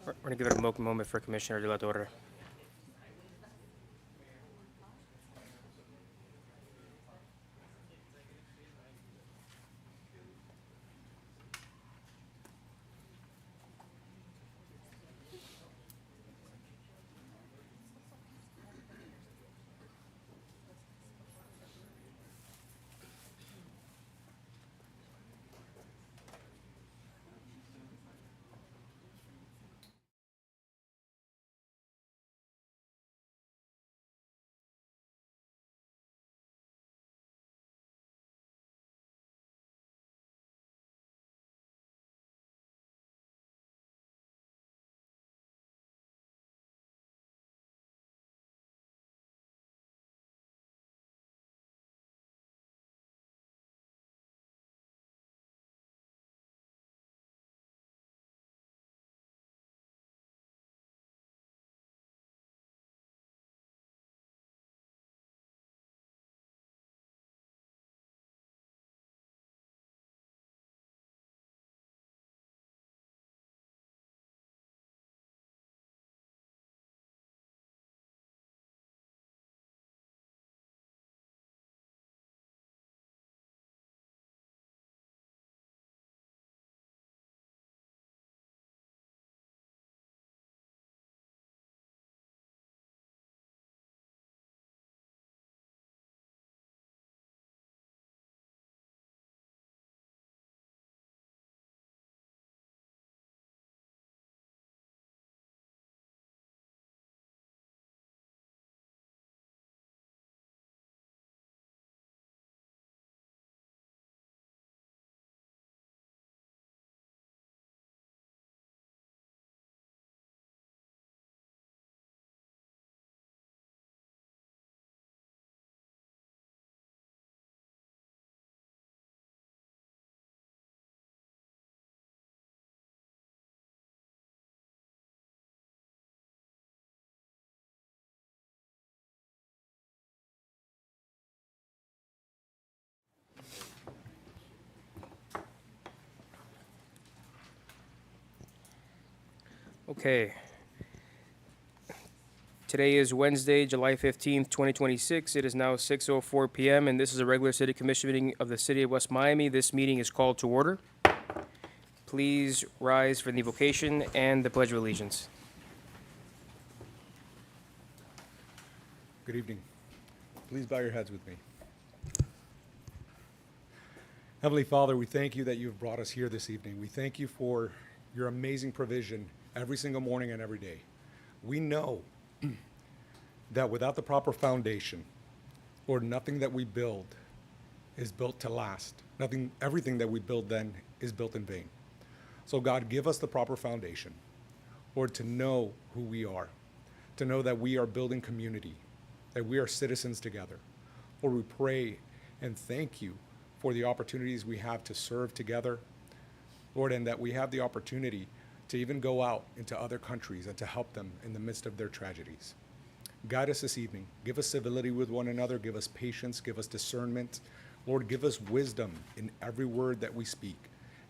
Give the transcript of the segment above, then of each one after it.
We're going to give it a moment for Commissioner De La Torre. Okay. Today is Wednesday, July 15th, 2026. It is now 6:04 p.m., and this is a regular City Commission meeting of the City of West Miami. This meeting is called to order. Please rise for the invocation and the Pledge of Allegiance. Good evening. Please bow your heads with me. Heavenly Father, we thank you that you've brought us here this evening. We thank you for your amazing provision every single morning and every day. We know that without the proper foundation, Lord, nothing that we build is built to last. Everything that we build then is built in vain. So God, give us the proper foundation, Lord, to know who we are, to know that we are building community, that we are citizens together. Lord, we pray and thank you for the opportunities we have to serve together, Lord, and that we have the opportunity to even go out into other countries and to help them in the midst of their tragedies. Guide us this evening. Give us civility with one another. Give us patience. Give us discernment. Lord, give us wisdom in every word that we speak.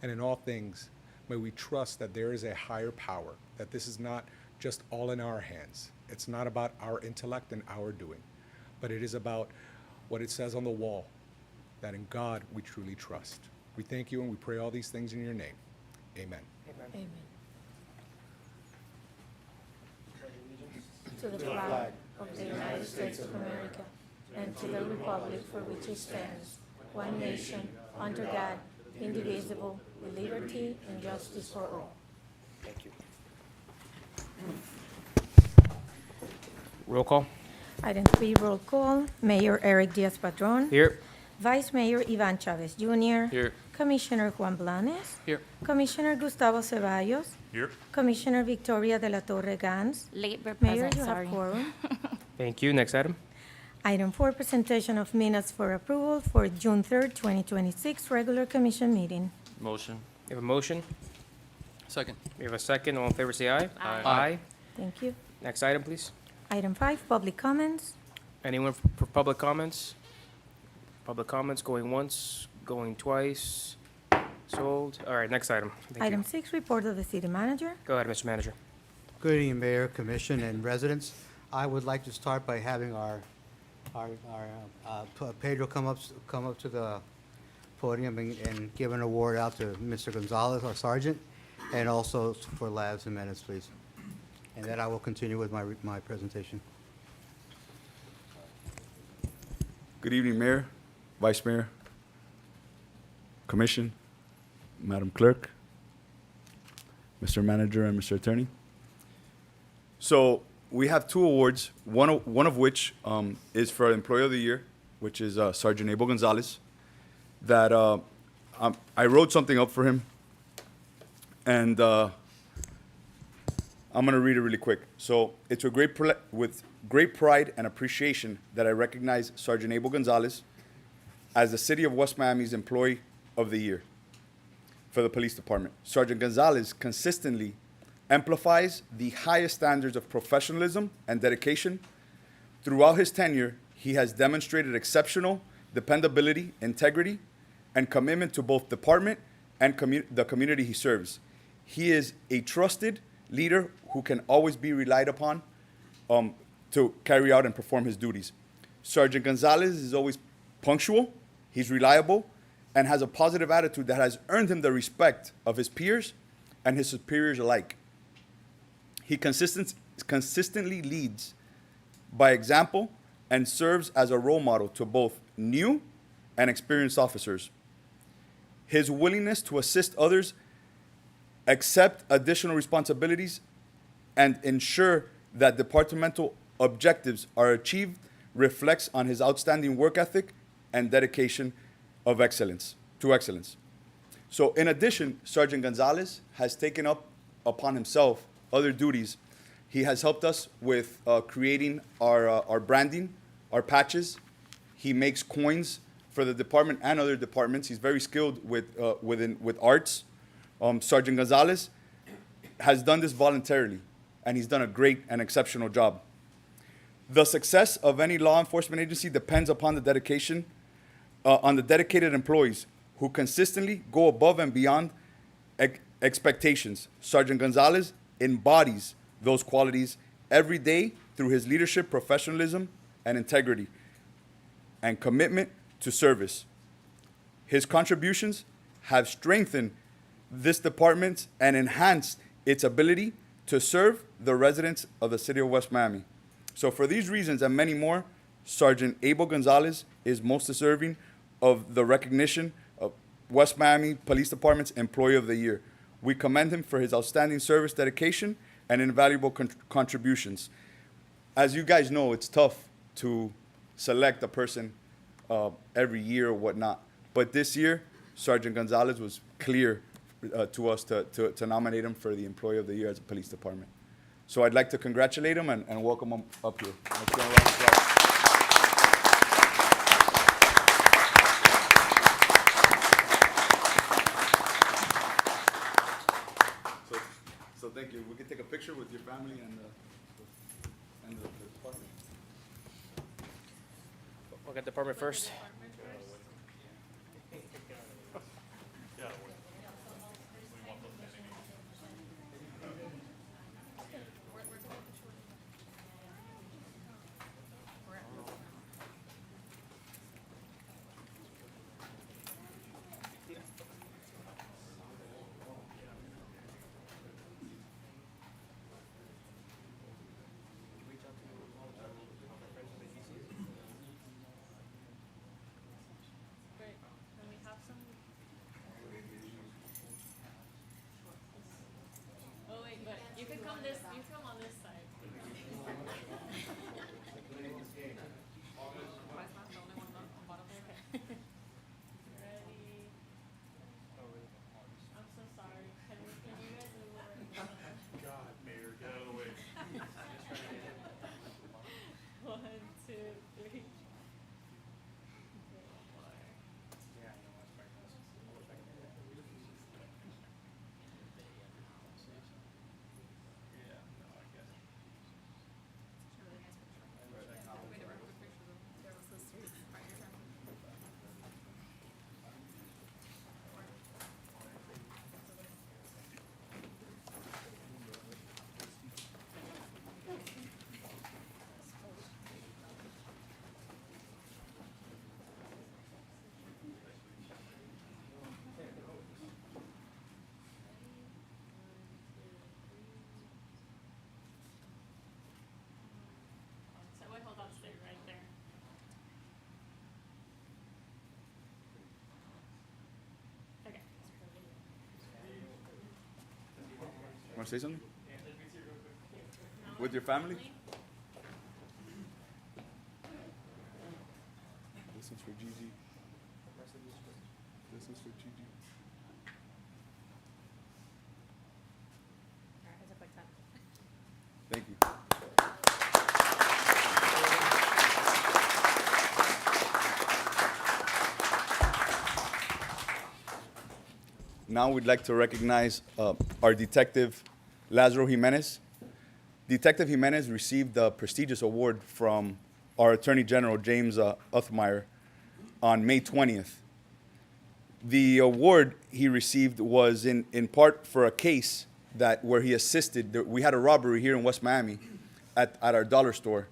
And in all things, may we trust that there is a higher power, that this is not just all in our hands. It's not about our intellect and our doing, but it is about what it says on the wall, that in God we truly trust. We thank you and we pray all these things in your name. Amen. Amen. To the flag of the United States of America and to the republic for which it stands, one nation, under God, indivisible, with liberty and justice for all. Thank you. Roll call. Item 3, roll call. Mayor Eric Diaz-Padrón. Here. Vice Mayor Ivan Chavez Jr. Here. Commissioner Juan Blanes. Here. Commissioner Gustavo Ceballos. Here. Commissioner Victoria de la Torre Gans. Late but Mayor, present, you have sorry. quorum. Thank you. Next item. Item 4, presentation of minutes for approval for June 3rd, 2026, regular commission meeting. Motion. We have a motion. Second. We have a second. All in favor, say aye. Aye. Aye. Thank you. Next item, please. Item 5, public comments. Anyone for public comments? Public comments going once, going twice. Sold. All right, next item. Thank Item you. 6, report of the city manager. Go ahead, Mr. Manager. Good evening, Mayor, Commission, and residents. I would like to start by having our Pedro come up to the podium and give an award out to Mr. Gonzalez, our sergeant, and also for Labs and Menace, please. And then I will continue with my presentation. Good evening, Mayor, Vice Mayor, Commission, Madam Clerk, Mr. Manager, and Mr. Attorney. So we have two awards, one of which is for Employee of the Year, which is Sergeant Abel Gonzalez, that I wrote something up for him, and I'm going to read it really quick. So it's with great pride and appreciation that I recognize Sergeant Abel Gonzalez as the City of West Miami's Employee of the Year for the Police Department. Sergeant Gonzalez consistently amplifies the highest standards of professionalism and dedication. Throughout his tenure, he has demonstrated exceptional dependability, integrity, and commitment to both department and the community he serves. He is a trusted leader who can always be relied upon to carry out and perform his duties. Sergeant Gonzalez is always punctual, he's reliable, and has a positive attitude that has earned him the respect of his peers and his superiors alike. He consistently leads by example and serves as a role model to both new and experienced officers. His willingness to assist others, accept additional responsibilities, and ensure that departmental objectives are achieved reflects on his outstanding work ethic and dedication of excellence. So in addition, Sergeant Gonzalez has taken up upon himself other duties. He has helped us with creating our branding, our patches. He makes coins for the department and other departments. He's very skilled with arts. Sergeant Gonzalez has done this voluntarily, and he's done a great and exceptional job. The success of any law enforcement agency depends upon the dedication, on the dedicated employees who consistently go above and beyond expectations. Sergeant Gonzalez embodies those qualities every day through his leadership, professionalism, and integrity, and commitment to service. His contributions have strengthened this department and enhanced its ability to serve the residents of the City of West Miami. So for these reasons and many more, Sergeant Abel Gonzalez is most deserving of the recognition of West Miami Police Department's Employee of the Year. We commend him for his outstanding service, dedication, and invaluable contributions. As you guys know, it's tough to select a person every year or whatnot. But this year, Sergeant Gonzalez was clear to us to nominate him for the Employee of the Year as a police department. So I'd like to congratulate him and welcome him up here. Let's give him a round of applause. So thank you. We can take a picture with your family and the department. We'll get department first. Want to say something? With your family? This one's for Gigi. This one's for Gigi. Thank you. Now we'd like to recognize our detective, Lazaro Jimenez. Detective Jimenez received the prestigious award from our Attorney General, James Uthmeyer, on May 20th. The award he received was in part for a case where he assisted. We had a robbery here in West Miami at our dollar store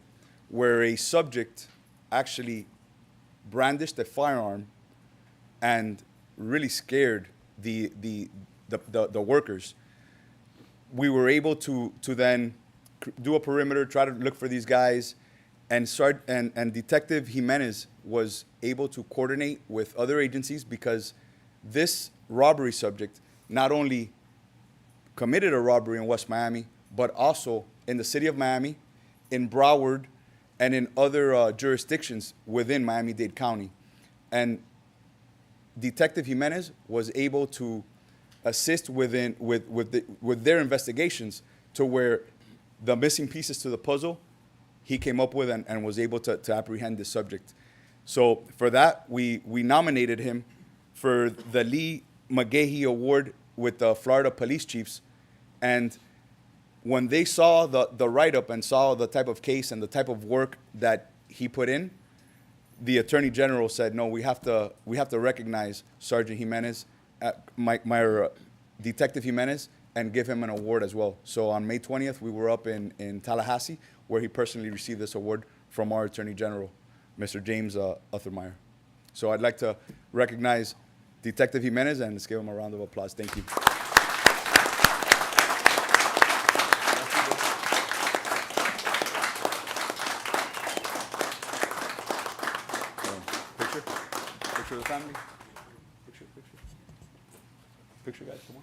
where a subject actually brandished a firearm and really scared the workers. We were able to then do a perimeter, try to look for these guys, and Detective Jimenez was able to coordinate with other agencies because this robbery subject not only committed a robbery in West Miami, but also in the city of Miami, in Broward, and in other jurisdictions within Miami-Dade County. And Detective Jimenez was able to assist with their investigations to where the missing pieces to the puzzle he came up with and was able to apprehend the subject. So for that, we nominated him for the Lee McGahee Award with the Florida Police Chiefs. And when they saw the write-up and saw the type of case and the type of work that he put in, the Attorney General said, no, we have to recognize Sergeant Jimenez, Detective Jimenez, and give him an award as well. So on May 20th, we were up in Tallahassee, where he personally received this award from our Attorney General, Mr. James Uthmeyer. So I'd like to recognize Detective Jimenez, and let's give him a round of applause. Thank you. Picture of the family. Picture, guys, come on.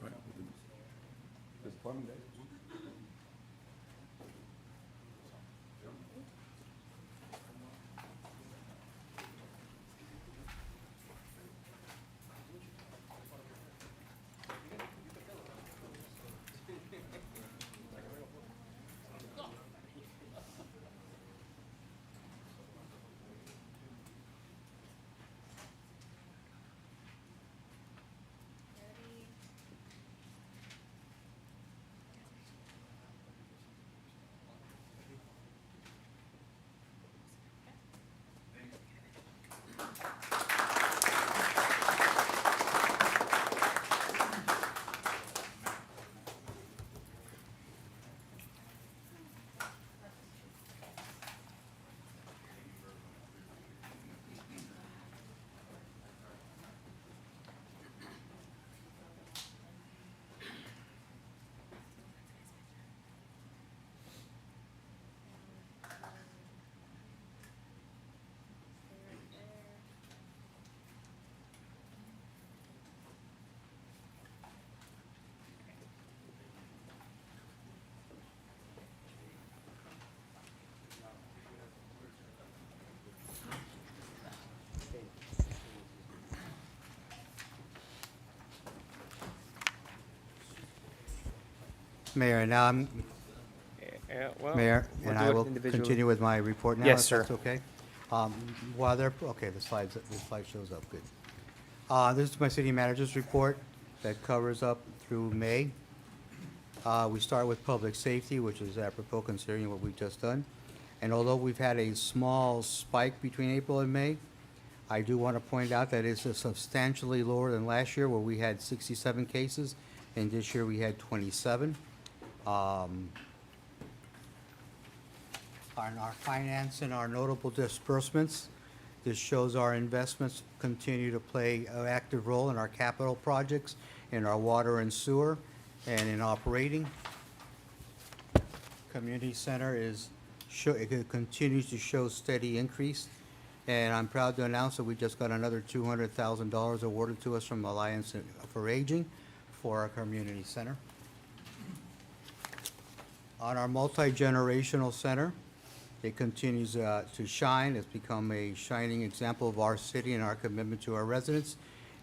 Right. This department, guys. Mayor, now I'm, Well, Mayor, we'll and do I it will individually. continue with my report now. Yes, if sir. that's okay. While they're, okay, the slide shows up, good. This is my city manager's report that covers up through May. We start with public safety, which is apropos considering what we've just done. And although we've had a small spike between April and May, I do want to point out that it's substantially lower than last year, where we had 67 cases, and this year we had 27. On our finance and our notable disbursements, This shows our investments continue to play an active role in our capital projects, in our water and sewer, and in operating. Community center it continues to show steady increase. And I'm proud to announce that we just got another $200,000 awarded to us from Alliance for Aging for our community center. On our multi-generational center, it continues to shine. It's become a shining example of our city and our commitment to our residents.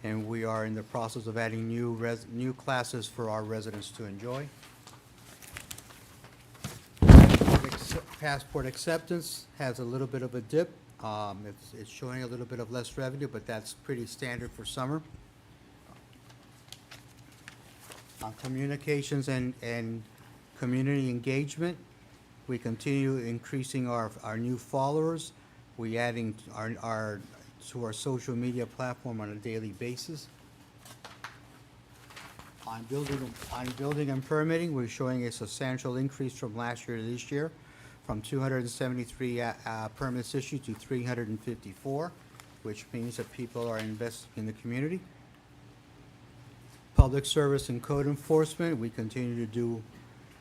And we are in the process of adding new classes for our residents to enjoy. Passport acceptance has a little bit of a dip. It's showing a little bit of less revenue, but that's pretty standard for summer. On communications and community engagement, we continue increasing our new followers. We adding to our social media platform on a daily basis. On building and permitting, we're showing a substantial increase from last year to this year, from 273 permits issued to 354, which means that people are investing in the community. Public service and code enforcement, we continue to do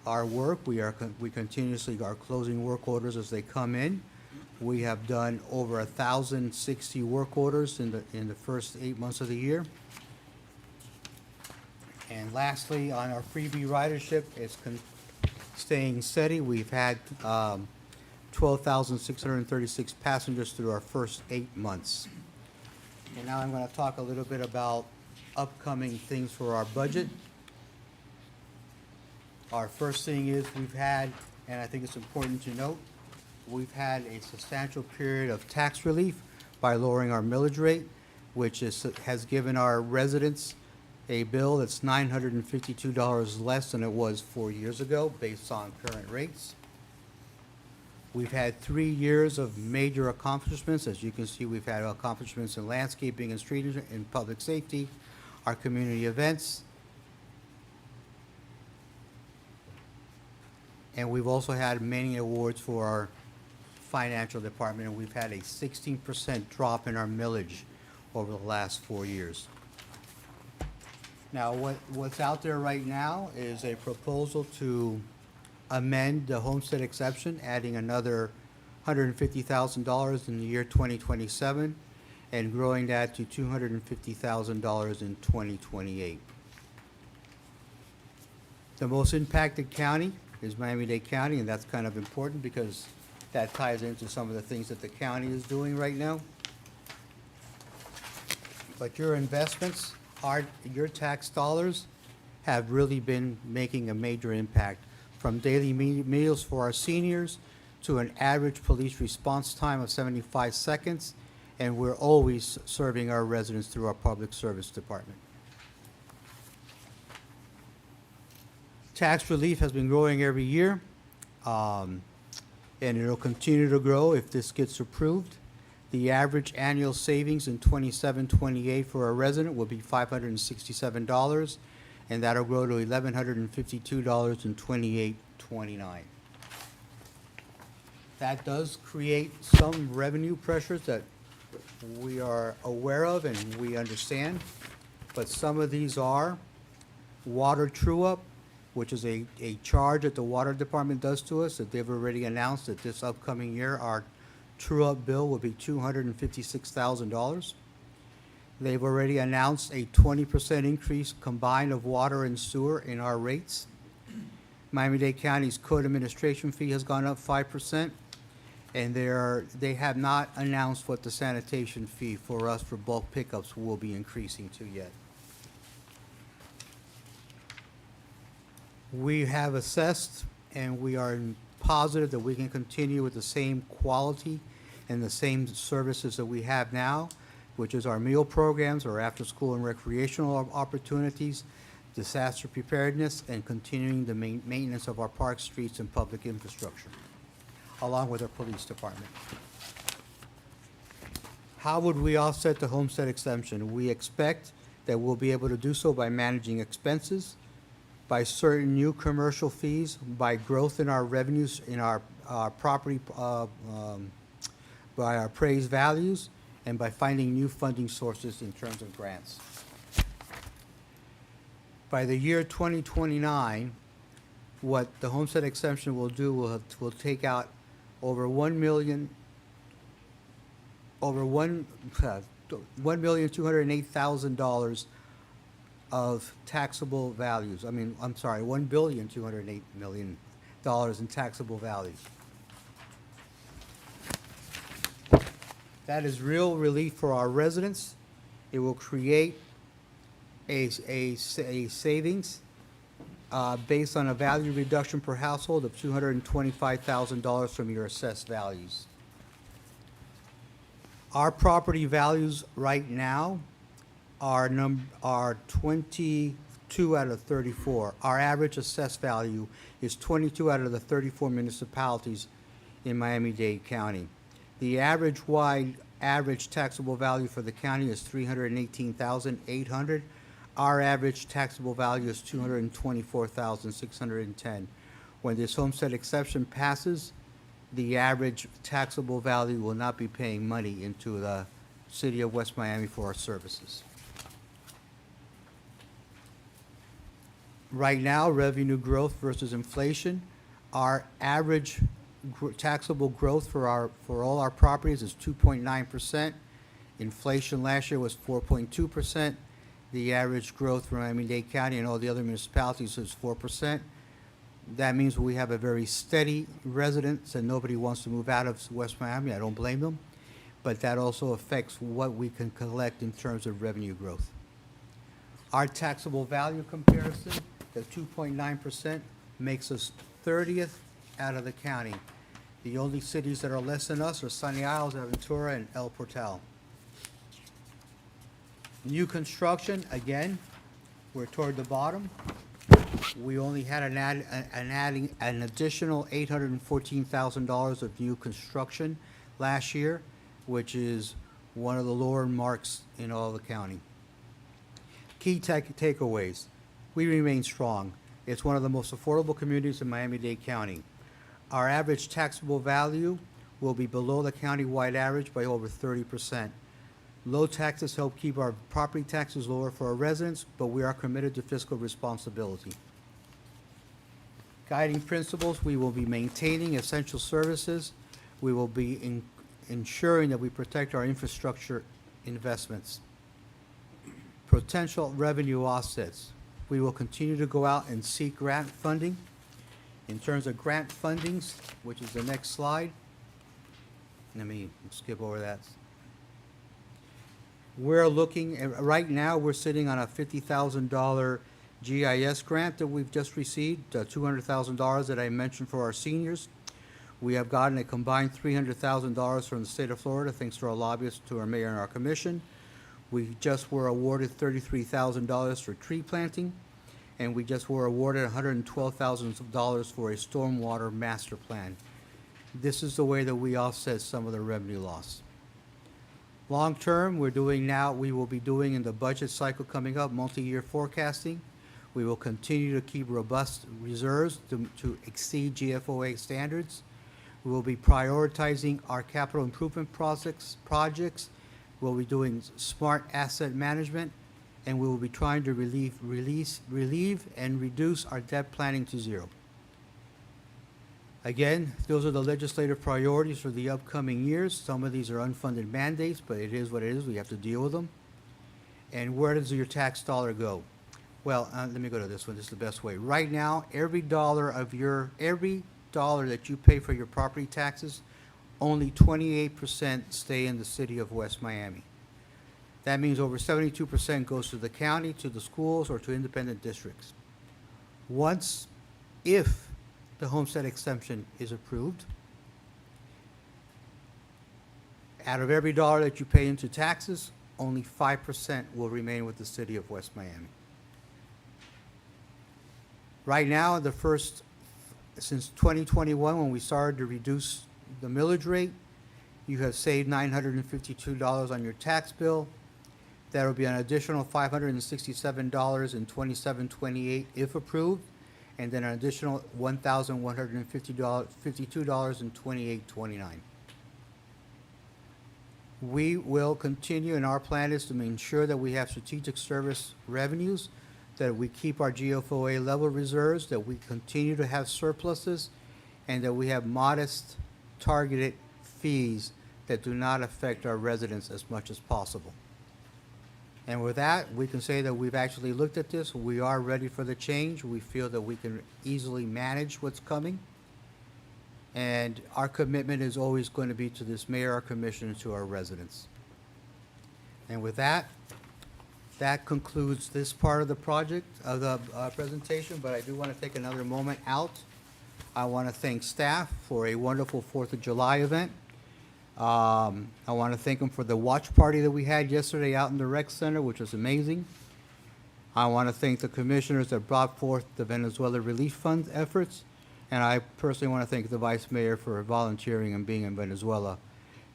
our work. We continuously are closing work orders as they come in. We have done over 1,060 work orders in the first 8 months of the year. And lastly, on our freebie ridership, it's staying steady. We've had 12,636 passengers through our first 8 months. And now I'm going to talk a little bit about upcoming things for our budget. Our first thing is we've had, and I think it's important to note, we've had a substantial period of tax relief by lowering our millage rate, which has given our residents a bill that's $952 less than it was 4 years ago, based on current rates. We've had 3 years of major accomplishments. As you can see, we've had accomplishments in landscaping and street and public safety, our community events. And we've also had many awards for our financial department, and we've had a 16% drop in our millage over the last 4 years. Now, what's out there right now is a proposal to amend the homestead exception, adding another $150,000 in the year 2027 and growing that to $250,000 in 2028. The most impacted county is Miami-Dade County, and that's kind of important because that ties into some of the things that the county is doing right now. But your investments, your tax dollars have really been making a major impact, from daily meals for our seniors to an average police response time of 75 seconds, and we're always serving our residents through our public service department. Tax relief has been growing every year, and it'll continue to grow if this gets approved. The average annual savings in 27-28 for a resident will be $567, and that'll grow to $1,152 in 28-29. That does create some revenue pressures that we are aware of and we understand, but some of these are water true-up, which is a charge that the water department does to us, that they've already announced that this upcoming year our true-up bill will be $256,000. They've already announced a 20% increase combined of water and sewer in our rates. Miami-Dade County's code administration fee has gone up 5%, and they have not announced what the sanitation fee for us for bulk pickups will be increasing to yet. We have assessed, and we are positive that we can continue with the same quality and the same services that we have now, which is our meal programs, our after-school and recreational opportunities, disaster preparedness, and continuing the maintenance of our parks, streets, and public infrastructure, along with our police department. How would we offset the homestead exemption? We expect that we'll be able to do so by managing expenses, by certain new commercial fees, by growth in our revenues in our property, by our appraised values, and by finding new funding sources in terms of grants. By the year 2029, what the homestead exemption will do will take out over $1,208,000 of taxable values. I'm sorry, $1,208,000,000 in taxable values. That is real relief for our residents. It will create a savings based on a value reduction per household of $225,000 from your assessed values. Our property values right now are 22 out of 34. Our average assessed value is 22 out of the 34 municipalities in Miami-Dade County. The average taxable value for the county is $318,800. Our average taxable value is $224,610. When this homestead exception passes, the average taxable value will not be paying money into the city of West Miami for our services. Right now, revenue growth versus inflation, our average taxable growth for all our properties is 2.9%. Inflation last year was 4.2%. The average growth for Miami-Dade County and all the other municipalities is 4%. That means we have a very steady residence and nobody wants to move out of West Miami. I don't blame them. But that also affects what we can collect in terms of revenue growth. Our taxable value comparison, the 2.9%, makes us 30th out of the county. The only cities that are less than us are Sunny Isles, Aventura, and El Portal. New construction, again, we're toward the bottom. We only had an additional $814,000 of new construction last year, which is one of the lower marks in all the county. Key takeaways. We remain strong. It's one of the most affordable communities in Miami-Dade County. Our average taxable value will be below the county-wide average by over 30%. Low taxes help keep our property taxes lower for our residents, but we are committed to fiscal responsibility. Guiding principles, we will be maintaining essential services. We will be ensuring that we protect our infrastructure investments. Potential revenue offsets. We will continue to go out and seek grant funding. In terms of grant fundings, which is the next slide, let me skip over that. We're looking, right now, we're sitting on a $50,000 GIS grant that we've just received, $200,000 that I mentioned for our seniors. We have gotten a combined $300,000 from the state of Florida, thanks to our lobbyists, to our mayor and our commission. We just were awarded $33,000 for tree planting, and we just were awarded $112,000 for a stormwater master plan. This is the way that we offset some of the revenue loss. Long term, we will be doing in the budget cycle coming up, multi-year forecasting. We will continue to keep robust reserves to exceed GFOA standards. We will be prioritizing our capital improvement projects. We'll be doing smart asset management, and we will be trying to relieve and reduce our debt planning to zero. Again, those are the legislative priorities for the upcoming years. Some of these are unfunded mandates, but it is what it is. We have to deal with them. And where does your tax dollar go? Well, let me go to this one. This is the best way. Right now, every dollar that you pay for your property taxes, only 28% stay in the city of West Miami. That means over 72% goes to the county, to the schools, or to independent districts. If the homestead exemption is approved, out of every dollar that you pay into taxes, only 5% will remain with the city of West Miami. Right now, since 2021, when we started to reduce the millage rate, you have saved $952 on your tax bill. That will be an additional $567 in 27-28 if approved, and then an additional $1,152 in 28-29. We will continue, and our plan is to ensure that we have strategic service revenues, that we keep our GFOA level reserves, that we continue to have surpluses, and that we have modest targeted fees that do not affect our residents as much as possible. And with that, we can say that we've actually looked at this. We are ready for the change. We feel that we can easily manage what's coming. And our commitment is always going to be to this mayor, our commissioners, to our residents. And with that, that concludes this part of the project, of the presentation, but I do want to take another moment out. I want to thank staff for a wonderful 4th of July event. I want to thank them for the watch party that we had yesterday out in the rec center, which was amazing. I want to thank the commissioners that brought forth the Venezuela Relief Fund efforts. And I personally want to thank the vice mayor for volunteering and being in Venezuela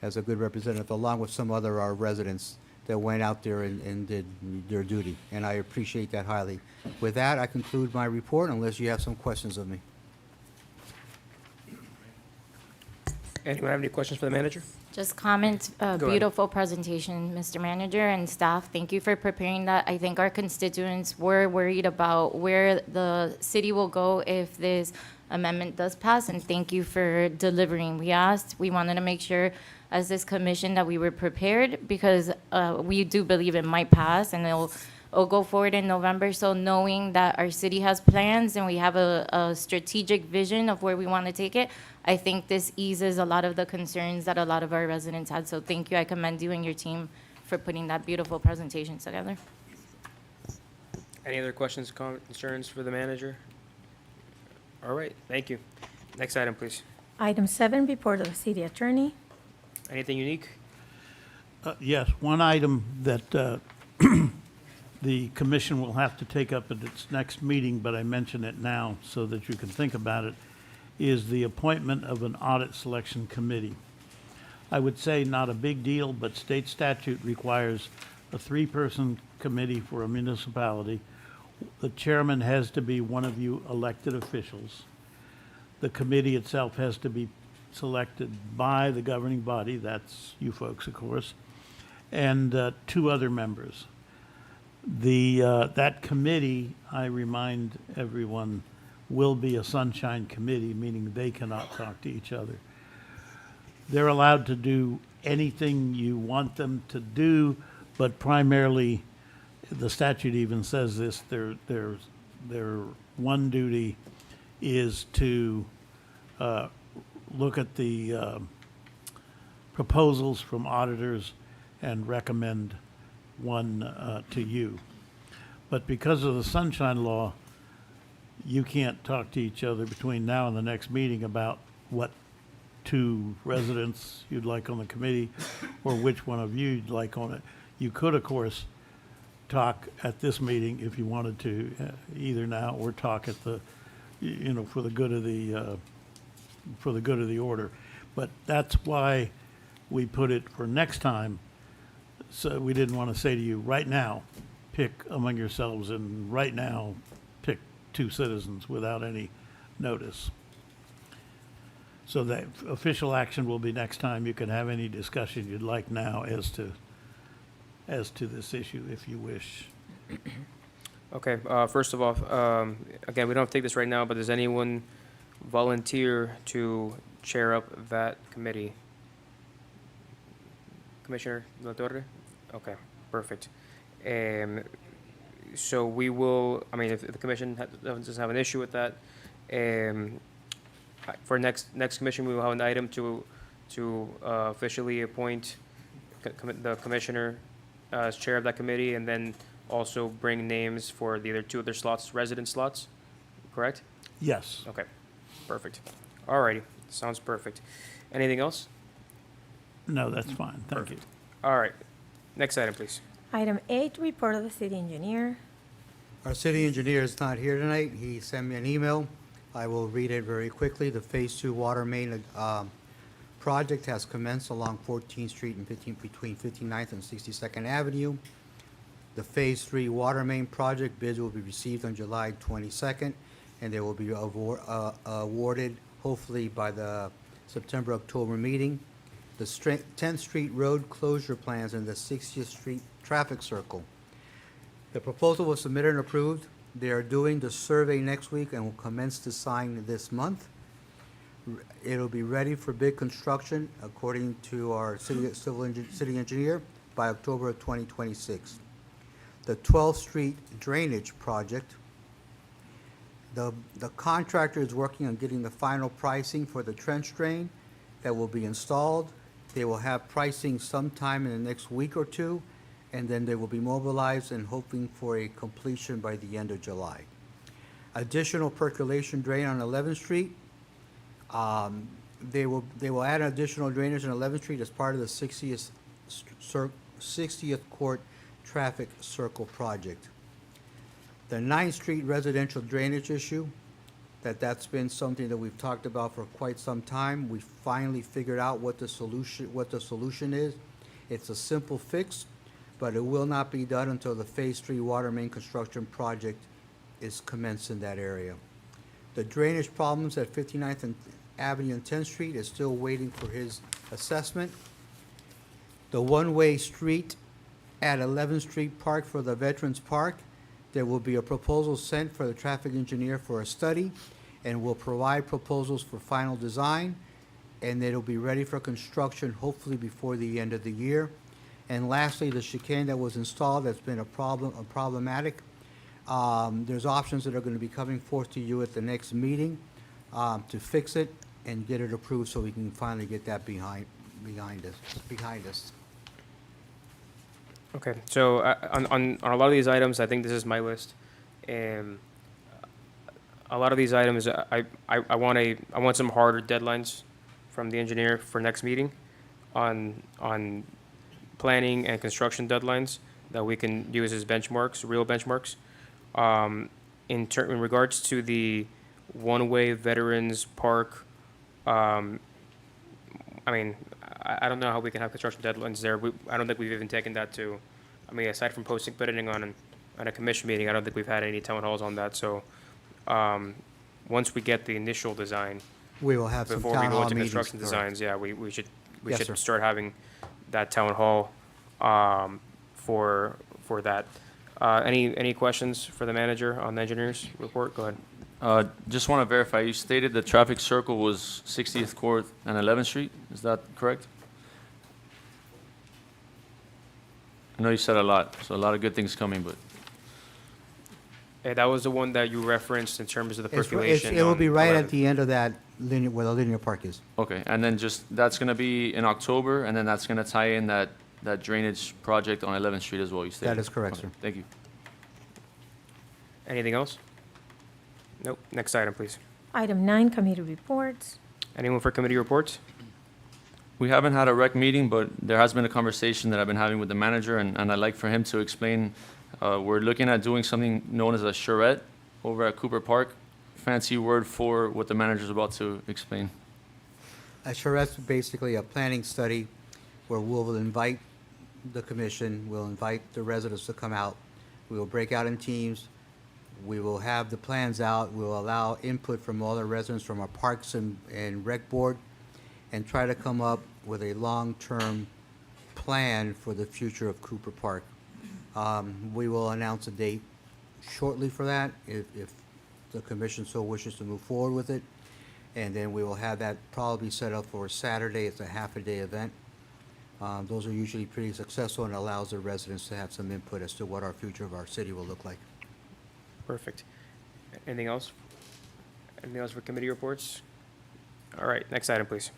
as a good representative, along with some other our residents that went out there and did their duty. And I appreciate that highly. With that, I conclude my report unless you have some questions of me. Anyone have any questions for the manager? Just comment, ahead. beautiful presentation, Mr. Manager and staff. Thank you for preparing that. I think our constituents were worried about where the city will go if this amendment does pass, and thank you for delivering. We wanted to make sure as this commission that we were prepared because we do believe it might pass and it'll go forward in November. So knowing that our city has plans and we have a strategic vision of where we want to take it, I think this eases a lot of the concerns that a lot of our residents had. So thank you. I commend you and your team for putting that beautiful presentation together. Any other questions, concerns for the manager? All right, thank you. Next item, please. Item 7, report of the city attorney. Anything unique? Yes, one item that the commission will have to take up at its next meeting, but I mention it now so that you can think about it, is the appointment of an audit selection committee. I would say not a big deal, but state statute requires a 3-person committee for a municipality. The chairman has to be one of you elected officials. The committee itself has to be selected by the governing body, that's you folks, of course, and 2 other members. That committee, I remind everyone, will be a sunshine committee, meaning they cannot talk to each other. They're allowed to do anything you want them to do, but primarily, the statute even says this, their one duty is to look at the proposals from auditors and recommend one to you. But because of the sunshine law, you can't talk to each other between now and the next meeting about what 2 residents you'd like on the committee or which one of you you'd like on it. You could, of course, talk at this meeting if you wanted to, either now or talk at the, for the good of the order. But that's why we put it for next time. So we didn't want to say to you, right now, pick among yourselves, and right now, pick 2 citizens without any notice. So that official action will be next time. You can have any discussion you'd like now as to this issue, if you wish. Okay, first of all, again, we don't take this right now, but does anyone volunteer to chair up that committee? Commissioner La Torre? Okay, perfect. So we will, I mean, if the commission doesn't have an issue with that, for next commission, we will have an item to officially appoint the commissioner as chair of that committee, and then also bring names for the other 2 other slots, resident slots, correct? Yes. Okay, perfect. All righty, sounds perfect. Anything else? No, that's fine. Thank you. All right, next item, please. Item 8, report of the city engineer. Our city engineer is not here tonight. He sent me an email. I will read it very quickly. The Phase 2 water main project has commenced along 14th Street and between 59th and 62nd Avenue. The Phase 3 water main project bids will be received on July 22nd, and they will be awarded hopefully by the September-October meeting. the 10th Street Road closure plans and the 60th Street traffic circle. The proposal was submitted and approved. They are doing the survey next week and will commence design this month. It'll be ready for bid construction, according to our city engineer, by October of 2026. The 12th Street drainage project, the contractor is working on getting the final pricing for the trench drain that will be installed. They will have pricing sometime in the next week or two, and then they will be mobilized and hoping for a completion by the end of July. Additional percolation drain on 11th Street. They will add additional drainage on 11th Street as part of the 60th Court Traffic Circle project. The 9th Street residential drainage issue, that's been something that we've talked about for quite some time. We finally figured out what the solution is. It's a simple fix, but it will not be done until the Phase 3 water main construction project is commenced in that area. The drainage problems at 59th and Avenue and 10th Street is still waiting for his assessment. The one-way street at 11th Street Park for the Veterans Park, there will be a proposal sent for the traffic engineer for a study, and will provide proposals for final design, and it'll be ready for construction hopefully before the end of the year. And lastly, the chicane that was installed that's been problematic. There's options that are going to be coming forth to you at the next meeting to fix it and get it approved so we can finally get that behind us. Okay, so on a lot of these items, I think this is my list. A lot of these items, I want some harder deadlines from the engineer for next meeting on planning and construction deadlines that we can use as benchmarks, real benchmarks. In regards to the one-way Veterans Park, I don't know how we can have construction deadlines there. I don't think we've even taken that to, aside from putting it on a commission meeting, I don't think we've had any town halls on that. So, once we get the initial design, We will have some before we town go hall into meetings. construction correct. designs, yeah, we should Yes, sir. start having that town hall, for that. Any questions for the manager on the engineer's report? Go ahead. Just want to verify, you stated the traffic circle was 60th Court and 11th Street, is that correct? I know you said a lot, so a lot of good things coming, but, That was the one that you referenced in terms of the It percolation. will be on right 11th. at the end of that linear, where the linear park is. okay, and then just, that's going to be in October, and then that's going to tie in that drainage project on 11th Street as well, you stated? That is correct, Okay, sir. Thank you. Anything else? Nope. Next item, please. Item 9, committee reports. Anyone for committee reports? We haven't had a rec meeting, but there has been a conversation that I've been having with the manager, and I'd like for him to explain. We're looking at doing something known as a charrette over at Cooper Park. Fancy word for what the manager's about to explain. A charrette's basically a planning study where we'll invite the commission, we'll invite the residents to come out. We will break out in teams. We will have the plans out. We'll allow input from all the residents from our Parks and Rec Board and try to come up with a long-term plan for the future of Cooper Park. We will announce a date shortly for that if the commission so wishes to move forward with it. And then we will have that probably set up for Saturday. It's a half-a-day event. Those are usually pretty successful and allows the residents to have some input as to what our future of our city will look like. Perfect. Anything else? Anything else for committee reports? All right, next item, please.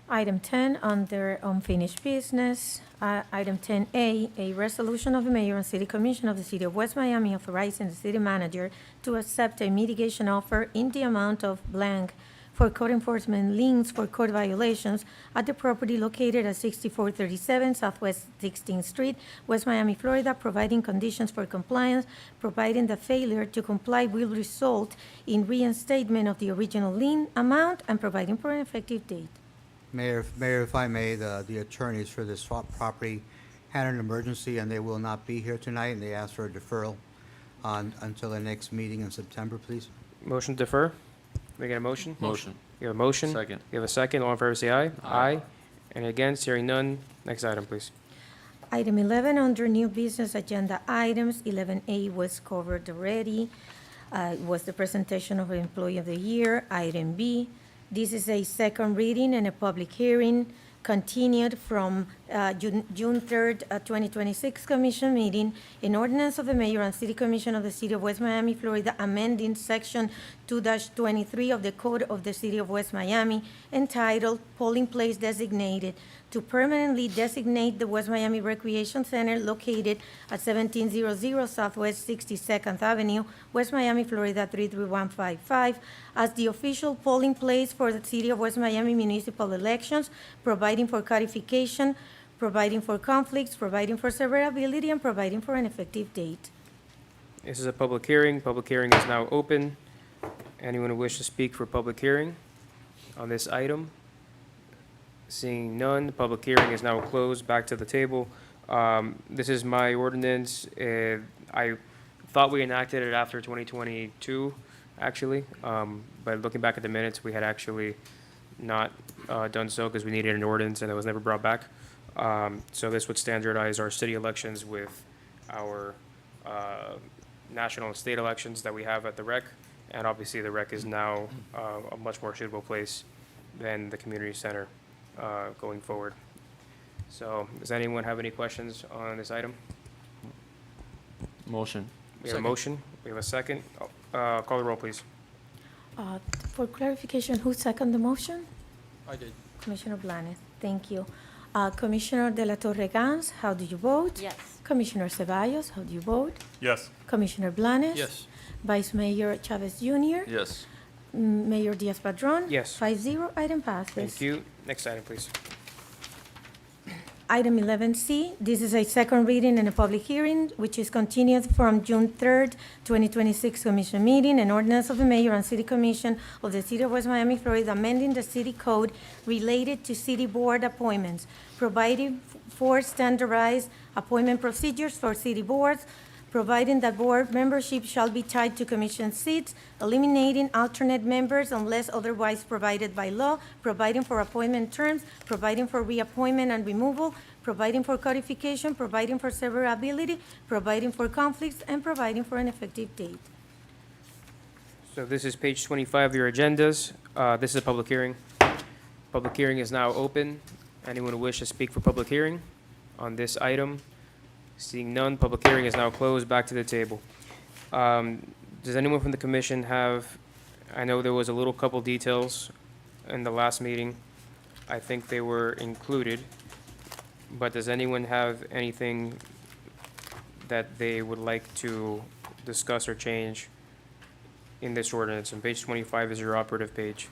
Item 10, under unfinished business. Item 10A, a resolution of the mayor and city commission of the city of West Miami authorizing the city manager to accept a mitigation offer in the amount of blank for code enforcement liens for code violations at the property located at 6437 Southwest 16th Street, West Miami, Florida, providing conditions for compliance, providing the failure to comply will result in reinstatement of the original lien amount, and providing for an effective date. Mayor, if I may, the attorneys for this property had an emergency and they will not be here tonight, and they asked for a deferral until the next meeting in September, please. Motion to defer? Can we get a motion? Motion. You have a motion? Second. You have a second. All in favor, say aye. Aye. Any against? Hearing none. Next item, please. Item 11, under new business agenda items, 11A was covered already. Was the presentation of Employee of the Year. Item B, this is a second reading and a public hearing continued from June 3rd, 2026 Commission meeting. An ordinance of the Mayor and City Commission of the City of West Miami, Florida, amending Section 2-23 of the Code of the City of West Miami entitled Polling Place Designated to permanently designate the West Miami Recreation Center located at 1700 Southwest 62nd Avenue, West Miami, Florida 33155, as the official polling place for the City of West Miami municipal elections, providing for codification, providing for conflicts, providing for severability, and providing for an effective date. This is a public hearing. Public hearing is now open. Anyone who wishes to speak for public hearing on this item? Seeing none, the public hearing is now closed. Back to the table. This is my ordinance. I thought we enacted it after 2022, actually. But looking back at the minutes, we had actually not done so because we needed an ordinance and it was never brought back. So this would standardize our city elections with our national and state elections that we have at the rec. And obviously, the rec is now a much more suitable place than the community center going forward. So does anyone have any questions on this item? Motion. We have a motion. We have a second. Call the roll, please. For clarification, who seconded the motion? I did. Commissioner Blanes, thank you. Commissioner De La Torre Gans, how do you vote? Yes. Commissioner Ceballos, how do you vote? Yes. Commissioner Blanes? Yes. Vice Mayor Chavez Jr.? Yes. Mayor Diaz-Padrón? Yes. 5-0, item passes. Thank you. Next item, please. Item 11C, this is a second reading and a public hearing, which is continued from June 3rd, 2026 Commission meeting, an ordinance of the Mayor and City Commission of the City of West Miami, Florida, amending the city code related to city board appointments, providing for standardized appointment procedures for city boards, providing that board membership shall be tied to commission seats, eliminating alternate members unless otherwise provided by law, providing for appointment terms, providing for reappointment and removal, providing for codification, providing for severability, providing for conflicts, and providing for an effective date. So this is page 25 of your agendas. This is a public hearing. Public hearing is now open. Anyone who wishes to speak for public hearing on this item? Seeing none, public hearing is now closed. Back to the table. Does anyone from the commission have, I know there was a little couple details in the last meeting. I think they were included. But does anyone have anything that they would like to discuss or change in this ordinance? And page 25 is your operative page.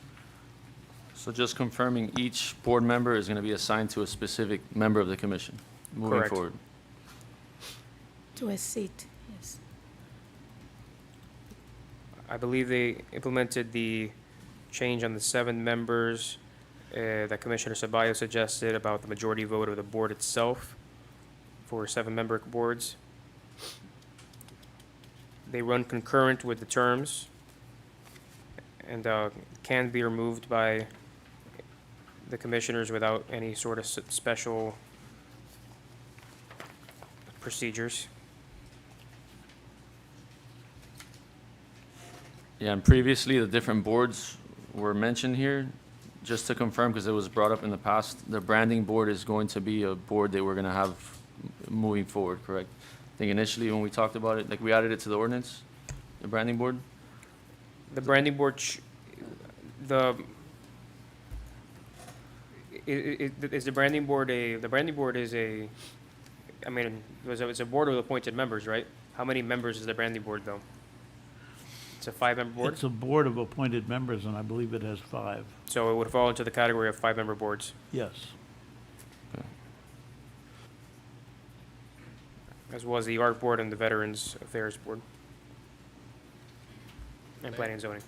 So just confirming, each board member is going to be assigned to a specific member of the commission moving Correct. forward. To a seat, yes. I believe they implemented the change on the 7 members that Commissioner Ceballos suggested about the majority vote of the board itself for 7-member boards. They run concurrent with the terms and can be removed by the commissioners without any sort of special procedures. Yeah, and previously, the different boards were mentioned here. Just to confirm, because it was brought up in the past, the branding board is going to be a board that we're going to have moving forward, correct? I think initially when we talked about it, like we added it to the ordinance, the branding board? The branding board, is the branding board the branding board is I mean, it's a board with appointed members, right? How many members is the branding board, though? It's a 5-member board? It's a board of appointed members, and I believe it has 5. So it would fall into the category of 5-member boards, Yes. as well as the art board and the Veterans Affairs Board. And planning and zoning.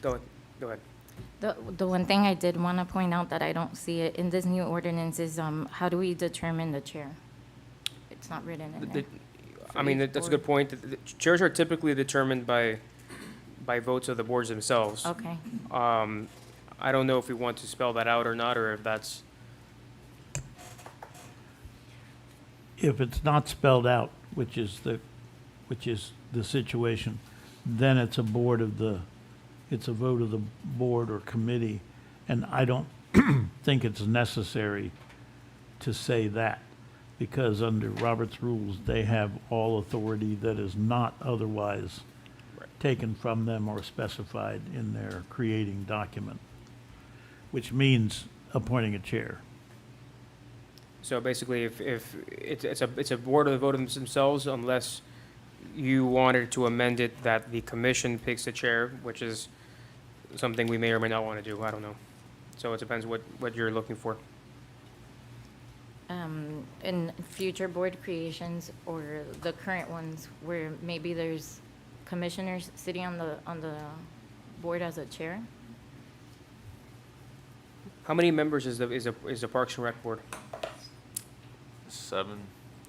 Go ahead. The one thing I did want to point out that I don't see it in this new ordinance is, how do we determine the chair? It's not written in there. I mean, that's a good point. The chairs are typically determined by votes of the boards themselves. Okay, I don't know if we want to spell that out or not, or if that's if it's not spelled out, which is the situation, then it's a vote of the board or committee, and I don't think it's necessary to say that, because under Robert's rules, they have all authority that is not otherwise taken from them or specified in their creating document, which means appointing a chair. So basically, if it's a board of the vote of themselves, unless you wanted to amend it that the commission picks the chair, which is something we may or may not want to do, I don't know. So it depends what you're looking for. In future board creations or the current ones where maybe there's commissioners sitting on the board as a chair? How many members is the Parks and Rec board? 7.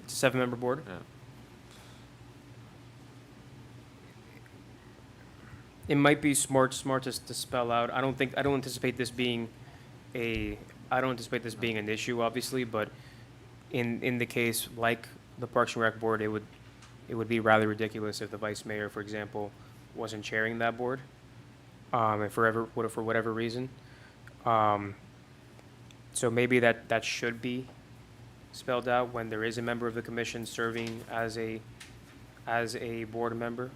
It's a 7-member board? Yeah. It might be smart to spell out. I don't anticipate this being an issue, obviously, but in the case like the Parks and Rec board, it would be rather ridiculous if the vice mayor, for example, wasn't chairing that board, and for whatever reason. So maybe that should be spelled out when there is a member of the commission serving as a board member.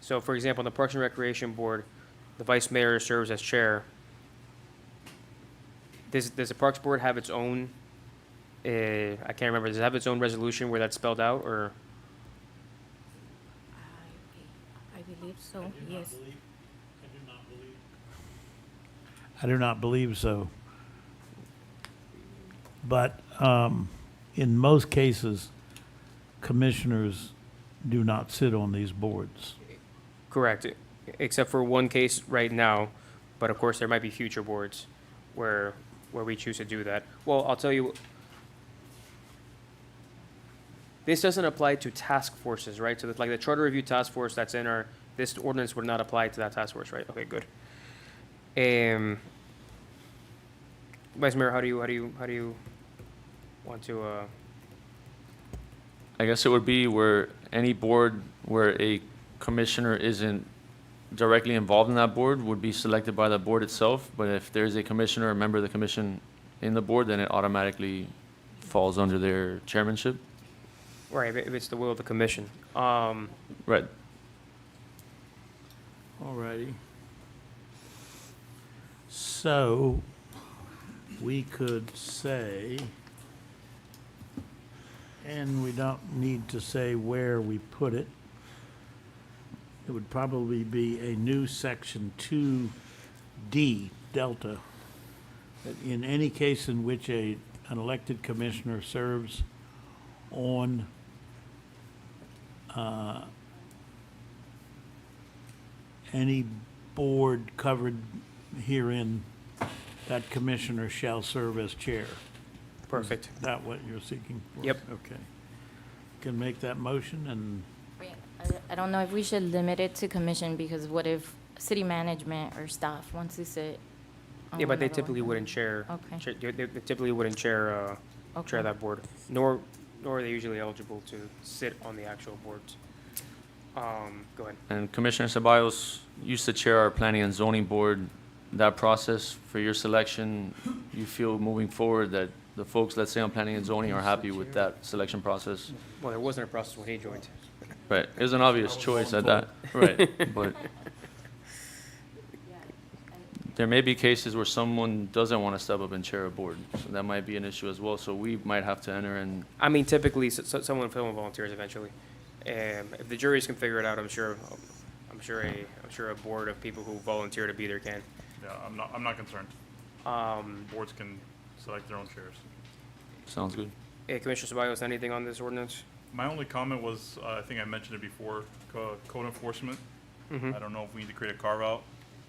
So, for example, on the Parks and Recreation Board, the vice mayor serves as chair. Does the Parks Board have its own, I can't remember, does it have its own resolution where that's spelled out, or? I believe so, yes. I do not believe so. But in most cases, commissioners do not sit on these boards. Correct, except for one case right now, but of course, there might be future boards where we choose to do that. Well, I'll tell you, this doesn't apply to task forces, right? So like the Charter Review Task Force that's in this ordinance would not apply to that task force, right? Okay, good. Vice Mayor, how do you want to, I guess it would be where any board where a commissioner isn't directly involved in that board would be selected by the board itself, but if there's a commissioner, a member of the commission in the board, then it automatically falls under their chairmanship. right, if it's the will of the commission. Right. All righty. So, we could say, and we don't need to say where we put it. It would probably be a new section 2D, Delta, that in any case in which an elected commissioner serves on any board covered herein, that commissioner shall serve as chair. Perfect. Is that what you're seeking for? Yep. Okay. Can make that motion, and Wait, I don't know if we should limit it to commission, because what if city management or staff wants to sit on Yeah, but one they of the typically ones? wouldn't chair. Okay. They typically wouldn't chair Okay. that board, nor are they usually eligible to sit on the actual boards. Go ahead. And Commissioner Ceballos used to chair our planning and zoning board. That process for your selection, you feel moving forward that the folks, let's say on planning and zoning, are happy with that selection process? Well, there wasn't a process when he joined. Right, it was an obvious choice at that, right, but there may be cases where someone doesn't want to step up and chair a board, so that might be an issue as well, so we might have to enter in. I mean, typically, someone volunteers eventually. If the juries can figure it out, I'm sure a board of people who volunteer to be there can. Yeah, I'm not concerned. Boards can select their own chairs. Sounds good. Hey, Commissioner Ceballos, anything on this ordinance? My only comment was, I think I mentioned it before, code enforcement. Mhm. I don't know if we need to create a carve-out.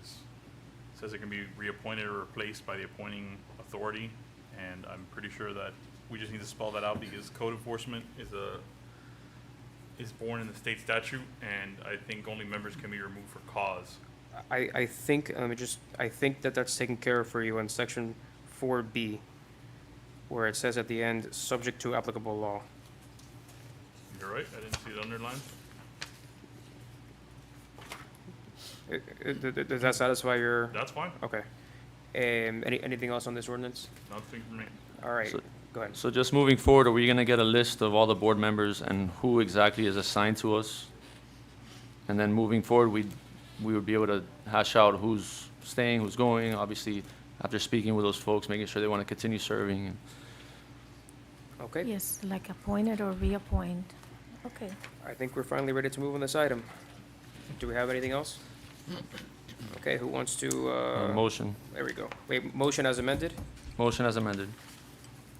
It says it can be reappointed or replaced by the appointing authority, and I'm pretty sure that we just need to spell that out, because code enforcement is born in the state statute, and I think only members can be removed for cause. I think, I think that's taken care of for you in section 4B, where it says at the end, subject to applicable law. You're right, I didn't see it underlined. Does that satisfy your, That's fine, okay. Anything else on this ordinance? nothing for me. All right, So- go ahead. So just moving forward, are we gonna get a list of all the board members and who exactly is assigned to us? And then moving forward, we would be able to hash out who's staying, who's going, obviously, after speaking with those folks, making sure they wanna continue serving. Okay, Yes, like appointed or reappoint. Okay. I think we're finally ready to move on this item. Do we have anything else? Okay, who wants to, Motion, there we go. Wait, motion as amended? motion as amended.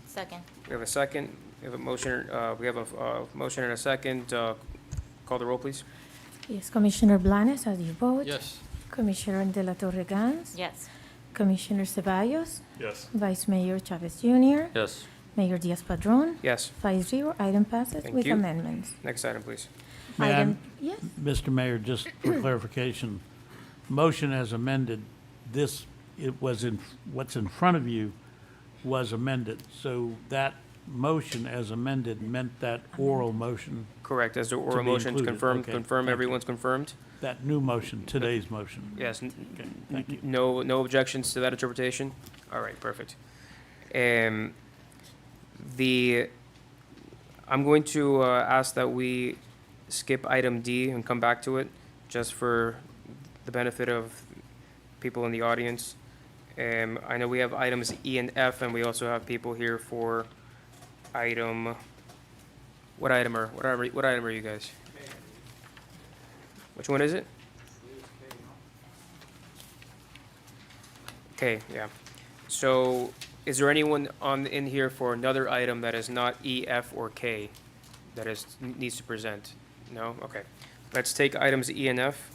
Second. We have a second, we have a motion, motion and a second. Call the roll, please. Yes, Commissioner Blanes, how do you vote? Yes. Commissioner De La Torre Gans. Yes. Commissioner Ceballos. Yes, Vice Mayor Chavez Jr. Yes. Mayor Diaz-Padrón. Yes, 5-0, item passes Thank with you. amendments. next item, please. May I- Item, yes, Mr. Mayor, just for clarification, motion as amended, this, it was in, what's in front of you was amended. So that motion as amended meant that oral motion, Correct, as the oral be motion to included. confirm, Okay, confirm thank you. everyone's confirmed? that new motion, today's motion. Yes, Okay, thank you. no objections to that interpretation? All right, perfect. I'm going to ask that we skip item D and come back to it, just for the benefit of people in the audience. I know we have items E and F, and we also have people here for item, what item are you guys? Which one is it? Okay, yeah. So is there anyone in here for another item that is not E, F, or K that needs to present? No? Okay. Let's take items E and F.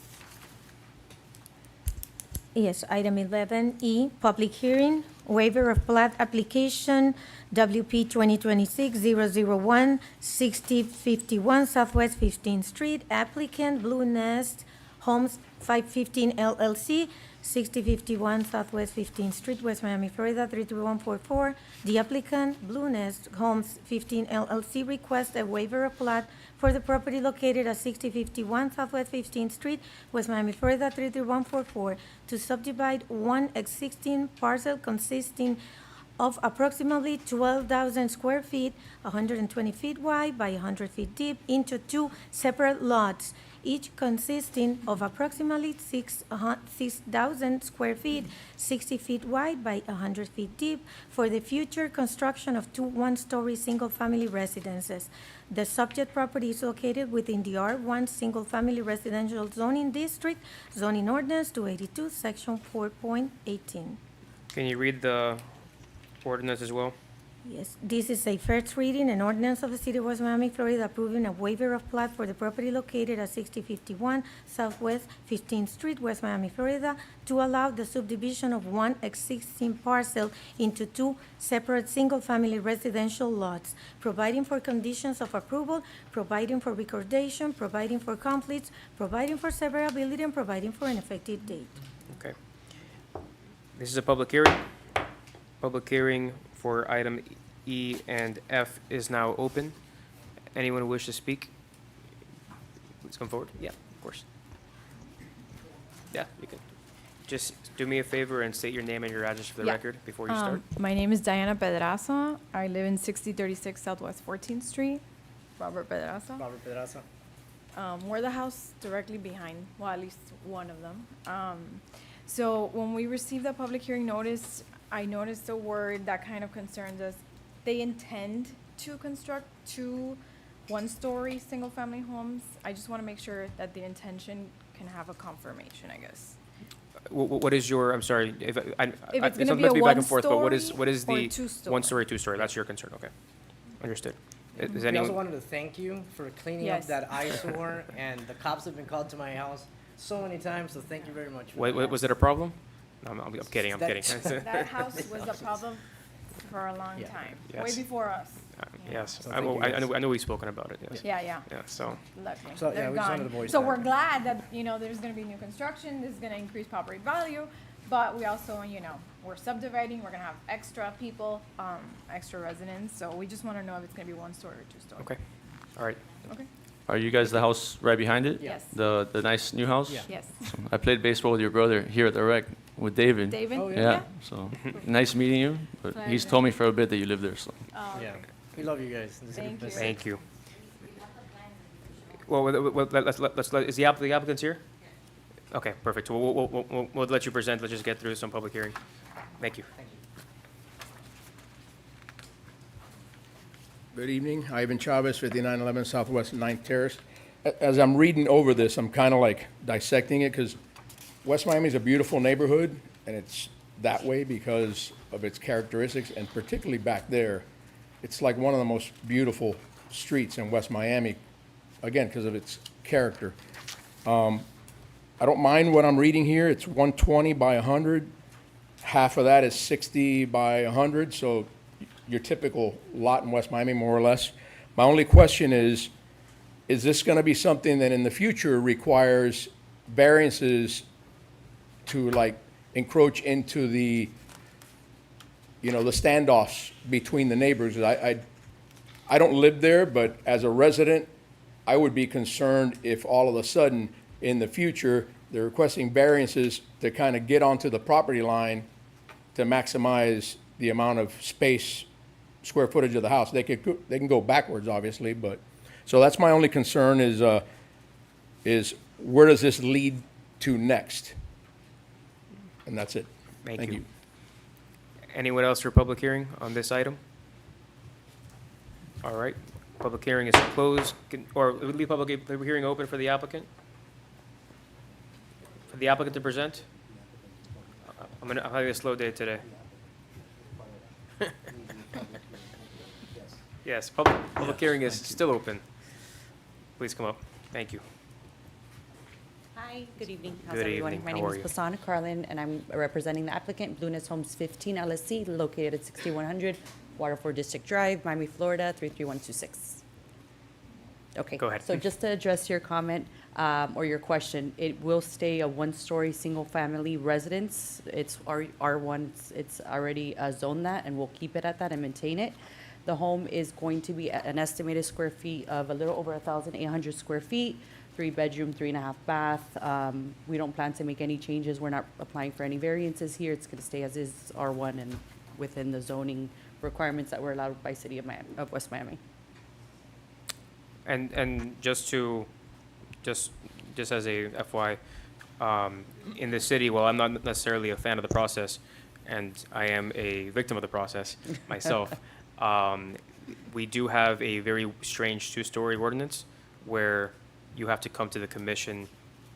yes, item 11E, public hearing, waiver of plat application, WP 2026-001, 6051 Southwest 15th Street, applicant Blue Nest Homes 515 LLC, 6051 Southwest 15th Street, West Miami, Florida 33144. The applicant, Blue Nest Homes 15 LLC, requests a waiver of plat for the property located at 6051 Southwest 15th Street, West Miami, Florida 33144, to subdivide one existing parcel consisting of approximately 12,000 square feet, 120 feet wide by 100 feet deep, into two separate lots, each consisting of approximately 6,000 square feet, 60 feet wide by 100 feet deep, for the future construction of two one-story single-family residences. The subject property is located within the R1 Single Family Residential Zoning District, zoning ordinance 282, section 4.18. Can you read the ordinance as well? Yes, this is a first reading, an ordinance of the City of West Miami, Florida, approving a waiver of plat for the property located at 6051 Southwest 15th Street, West Miami, Florida, to allow the subdivision of one existing parcel into two separate single-family residential lots, providing for conditions of approval, providing for recordation, providing for conflicts, providing for severability, and providing for an effective date. Okay. This is a public hearing. Public hearing for item E and F is now open. Anyone who wish to speak? Please come forward. Yeah, of course. Yeah, you can. Just do me a favor and state your name and your address for the Yeah. record before you start. My name is Diana Pedraza. I live in 6036 Southwest 14th Street. Robert Pedraza. Robert Pedraza. We're the house directly behind, well, at least one of them. So when we received the public hearing notice, I noticed a word that kind of concerns us. They intend to construct two one-story, single-family homes. I just want to make sure that the intention can have a confirmation, I guess. What is your, I'm sorry, if If it's not gonna be to a be back and forth, but what is one-story or the two-story? one-story, two-story? That's your concern, okay. Understood. Is We also anyone, wanted to thank you for cleaning up Yes. that eyesore, and the cops have been called to my house so many times, so thank you very much. for that. was it a problem? No, I'm kidding, I'm That- kidding. That house was a problem for a long Yeah. time, Yes. way before us. Yes, So I thank you, I know we've spoken about it, yes. Yeah, yeah. Yeah, so, Luckily, So, yeah, they're we just wanted gone. to voice So that. we're glad that, there's gonna be new construction, this is gonna increase property value, But we also, we're subdividing, we're gonna have extra people, extra residents, so we just wanna know if it's gonna be 1-story or 2-story. Okay, all right. Okay, Are you guys the house right behind it? yes, The nice new house? Yeah. yes. I played baseball with your brother here at the rec with David. David? Oh, Yeah, so nice meeting you, but he's Pleasure. told me for a bit that you live there, so. Oh, Yeah, we love you guys. This is a good Thank place. you. Thank you. Well, is the applicants here? Okay, perfect. We'll let you present. Let's just get through some public hearing. Thank you. Good evening, Ivan Chavez, 5911 Southwest 9th Terrace. As I'm reading over this, I'm kind of like dissecting it, because West Miami is a beautiful neighborhood, and it's that way because of its characteristics, and particularly back there, it's like one of the most beautiful streets in West Miami, again, because of its character. I don't mind what I'm reading here. It's 120 by 100. Half of that is 60 by 100, so your typical lot in West Miami, more or less. My only question is this going to be something that in the future requires variances to like encroach into the, the standoffs between the neighbors? I don't live there, but as a resident, I would be concerned if all of a sudden in the future, they're requesting variances to kind of get onto the property line to maximize the amount of space, square footage of the house. They can go backwards, obviously, but, so that's my only concern is where does this lead to next? And that's it. Thank you. Anyone else for public hearing on this item? All right, public hearing is closed. Or would leave public hearing open for the applicant? For the applicant to present? I'm having a slow day today. Yes, public hearing is still open. Please come up. Thank you. Hi, good evening. How's Good everyone? evening. My How name are is you? Basana Carlin, and I'm representing the applicant, Blueness Homes 15 LLC, located at 6100 Waterford District Drive, Miami, Florida, 33126. Okay. Go ahead. So just to address your comment or your question, it will stay a 1-story, single-family residence. It's R1, it's already zoned that, and we'll keep it at that and maintain it. The home is going to be an estimated square feet of a little over 1,800 square feet, 3-bedroom, 3.5 bath. We don't plan to make any changes. We're not applying for any variances here. It's going to stay as is, R1, and within the zoning requirements that were allowed by City of Miami, of West Miami. And just as a FY, in the city, well, I'm not necessarily a fan of the process, and I am a victim of the process myself. We do have a very strange 2-story ordinance where you have to come to the commission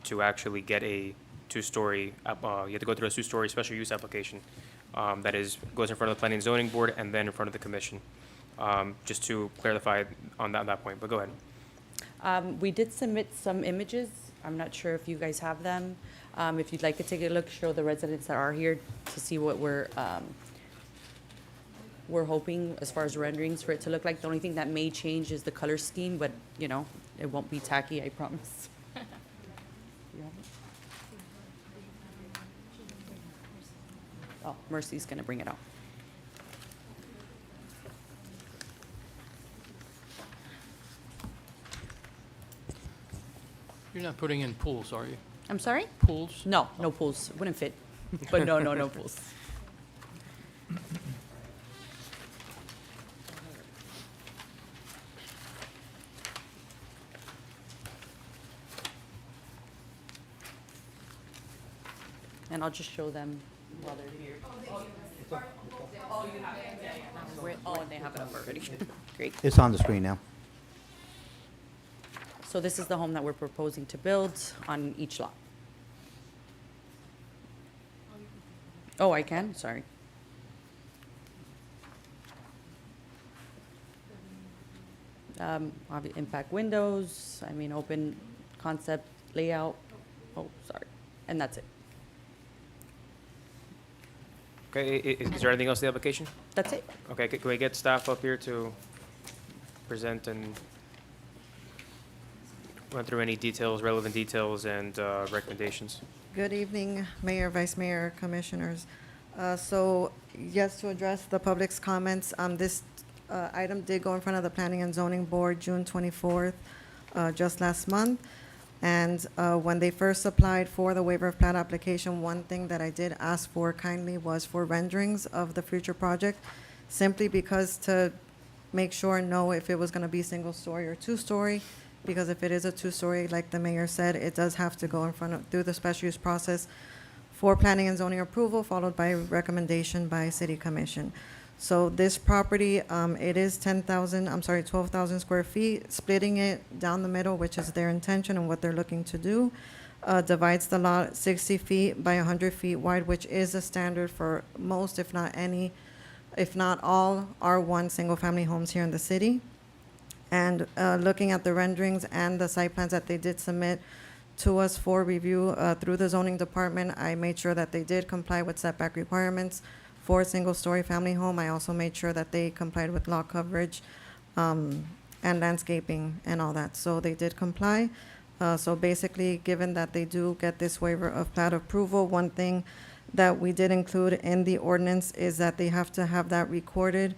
to actually get a 2-story, you have to go through a 2-story special use application. That goes in front of the planning and zoning board and then in front of the commission. Just to clarify on that point, but go ahead. We did submit some images. I'm not sure if you guys have them. If you'd like to take a look, show the residents that are here to see what we're hoping as far as renderings for it to look like. The only thing that may change is the color scheme, but, it won't be tacky, I promise. You have it? Oh, Mercy's gonna bring it out. You're not putting in pools, are you? I'm sorry? Pools? No, no pools. Wouldn't fit. But no pools. And I'll just show them while they're here. Oh, you have it? Yeah. Oh, and they have it up already. Great. It's on the screen now. So this is the home that we're proposing to build on each lot. Oh, I can? Sorry. Impact windows, open concept layout. Oh, sorry. And that's it. Okay, is there anything else in the application? That's it. Okay, can we get staff up here to present and run through any details, relevant details, and recommendations. Good evening, Mayor, Vice Mayor, Commissioners. So, yes, to address the public's comments, this item did go in front of the Planning and Zoning Board June 24th, just last month. And when they first applied for the waiver of plat application, one thing that I did ask for kindly was for renderings of the future project, simply because to make sure and know if it was going to be single-story or two-story, because if it is a two-story, like the mayor said, it does have to go in front of, through the special use process for planning and zoning approval, followed by recommendation by city commission. So this property, it is 12,000 square feet, splitting it down the middle, which is their intention and what they're looking to do. Divides the lot 60 feet by 100 feet wide, which is a standard for most, if not any, if not all, R1 single-family homes here in the city. And looking at the renderings and the site plans that they did submit to us for review through the zoning department, I made sure that they did comply with setback requirements for a single-story family home. I also made sure that they complied with lot coverage and landscaping and all that. So they did comply. So basically, given that they do get this waiver of plat approval, one thing that we did include in the ordinance is that they have to have that recorded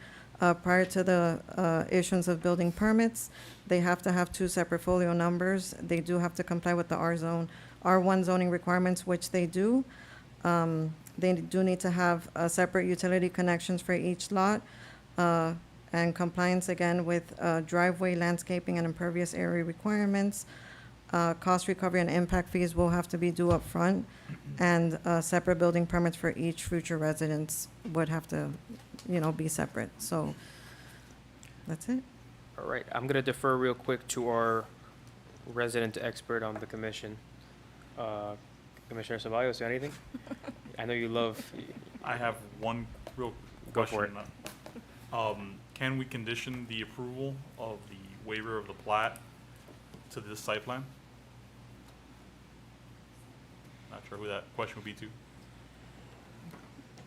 prior to the issuance of building permits. They have to have 2 separate folio numbers. They do have to comply with the R1 zoning requirements, which they do. They do need to have separate utility connections for each lot, and compliance again with driveway, landscaping, and impervious area requirements. Cost recovery and impact fees will have to be due up front, and separate building permits for each future residence would have to, be separate. So that's it. All right, I'm going to defer real quick to our resident expert on the commission. Commissioner Ceballos, anything? I know you love. I have one real Go for question. Can we condition the approval of the waiver of the plat to this site plan? Not sure who that question would be to.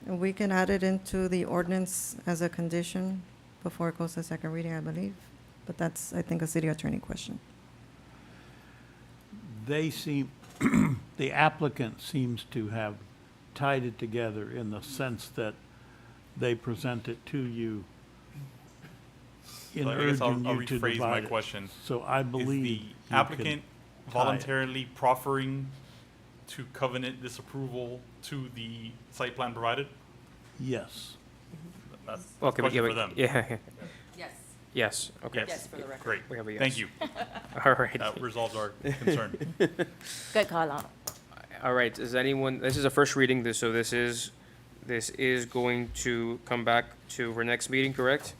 We can add it into the ordinance as a condition before it goes to second reading, I believe. But that's, I think, a city attorney question. They seem, the applicant seems to have tied it together in the sense that they present it to you in So I guess I'll urging you to rephrase my divide it. question. So I Is believe the you applicant can tie it. voluntarily proffering to covenant this approval to the site plan provided? Yes. That's a Okay, question for them. Yeah. Yes. Yes, okay. Yes, for the record. Great. We have a yes. Thank you. All right. That resolves our concern. Good call out. All right, is anyone, this is a first reading, so this is going to come back to our next meeting, correct?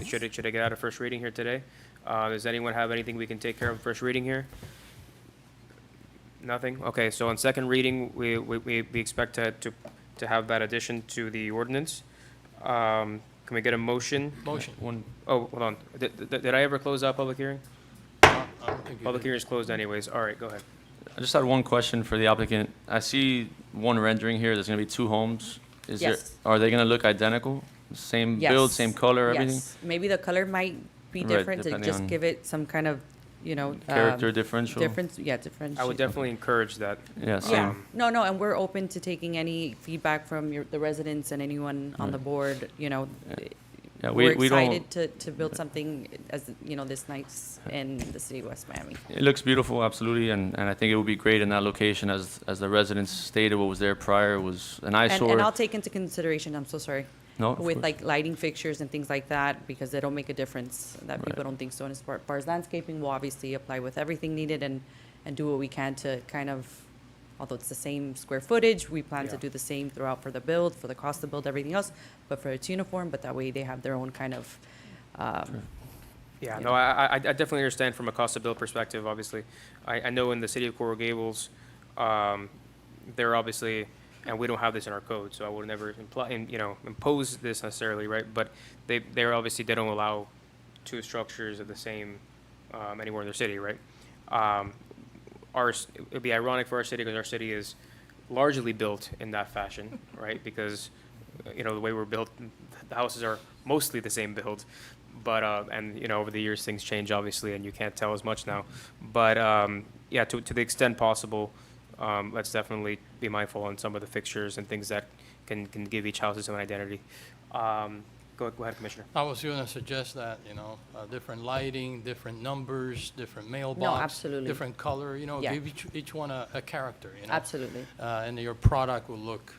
Should I get out of first reading here today? Does anyone have anything we can take care of first reading here? Nothing? Okay, so on second reading, we expect to have that addition to the ordinance. Can we get a motion? Motion. One, Oh, hold on. Did I ever close out public hearing? I don't think you Public did. hearing is closed anyways. All right, go ahead. I just had one question for the applicant. I see one rendering here, there's gonna be 2 homes. Is there, Yes. are they gonna look identical? Same build, Yes. same color, everything? Yes. Maybe the color might be Right, different to depending just on- give it some kind of, Character differential? difference, yeah, difference. I would definitely encourage that. Yeah, Yeah, same. no, and we're open to taking any feedback from the residents and anyone on the board, Yeah, We're we don't, excited to build something as, this nice in the city of West Miami. it looks beautiful, absolutely, and I think it would be great in that location, as the residents stated, what was there prior was an eyesore. And I'll take into consideration, I'm so sorry, No, of with course. like lighting fixtures and things like that, because they don't make a difference, that Right. people don't think so. And as far as landscaping, we'll obviously apply with everything needed and do what we can to kind of, although it's the same square footage, we plan to Yeah. do the same throughout for the build, for the cost to build, everything else, but for it's uniform, but that way they have their own kind of, Yeah, you no, know. I definitely understand from a cost of build perspective, obviously. I know in the city of Coral Gables, they're obviously, and we don't have this in our code, so I would never impose this necessarily, right? But they're obviously, they don't allow 2 structures of the same, anywhere in their city, right? It'd be ironic for our city, because our city is largely built in that fashion, right? Because, the way we're built, the houses are mostly the same build. But, and, you know, over the years, things change, obviously, and you can't tell as much now. But, yeah, to the extent possible, let's definitely be mindful on some of the fixtures and things that can give each house its own identity. Go ahead, Commissioner. I was going to suggest that, different lighting, different numbers, different mailbox. absolutely. Different color, Yeah. give each one a character, Absolutely. And your product will look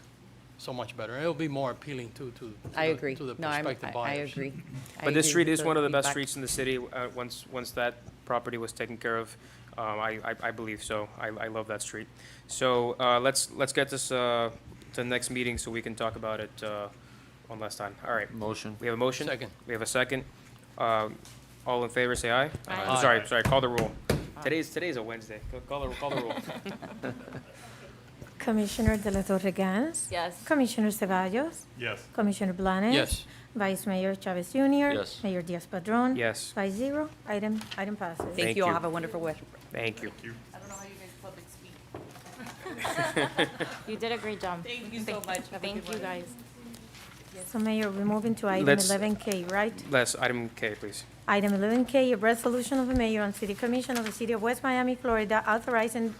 so much better. It'll be more appealing to I agree. to the No, prospective I buyers. agree. I But this agree street with is one of the best feedback. streets in the city, once that property was taken care of. I believe so. I love that street. So, let's get this, to the next meeting so we can talk about it, one last time. All right. Motion. We have a motion? Second. We have a second. All in favor, say aye. Aye. Sorry, call the rule. Today's a Wednesday. Call the rule. Commissioner De La Torre Gans. Yes. Commissioner Cevallos. Yes. Commissioner Blanes. Yes. Vice Mayor Chavez Jr. Yes. Mayor Diaz-Padrón. Yes. 5-0. Item passes. Thank Thank you all. you. Have a wonderful week. Thank you. I don't know how you guys public speak. You did a great job. Thank you so much. Have a Thank good you, one. guys. So Mayor, we're moving to item Let's- 11K, right? Item K, please. Item 11K, a resolution of the mayor and city commission of the city of West Miami, Florida, authorizing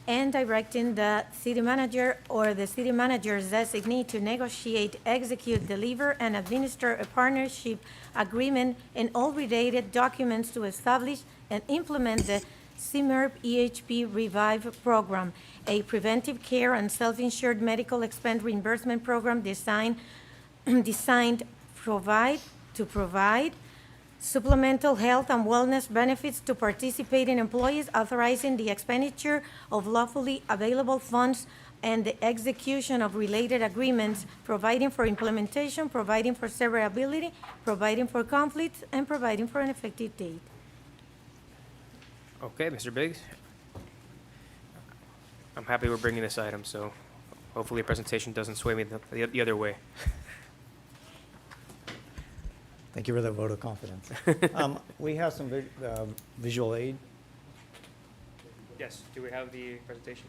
and directing the city manager or the city manager's designee to negotiate, execute, deliver, and administer a partnership agreement and all related documents to establish and implement the CMERP EHP Revive program, a preventive care and self-insured medical expense reimbursement program designed to provide supplemental health and wellness benefits to participating employees, authorizing the expenditure of lawfully available funds and the execution of related agreements, providing for implementation, providing for severability, providing for conflicts, and providing for an effective date. Okay, Mr. Biggs. I'm happy we're bringing this item, so hopefully the presentation doesn't sway me the other way. Thank you for the vote of confidence. We have some visual aid. Yes, do we have the presentation?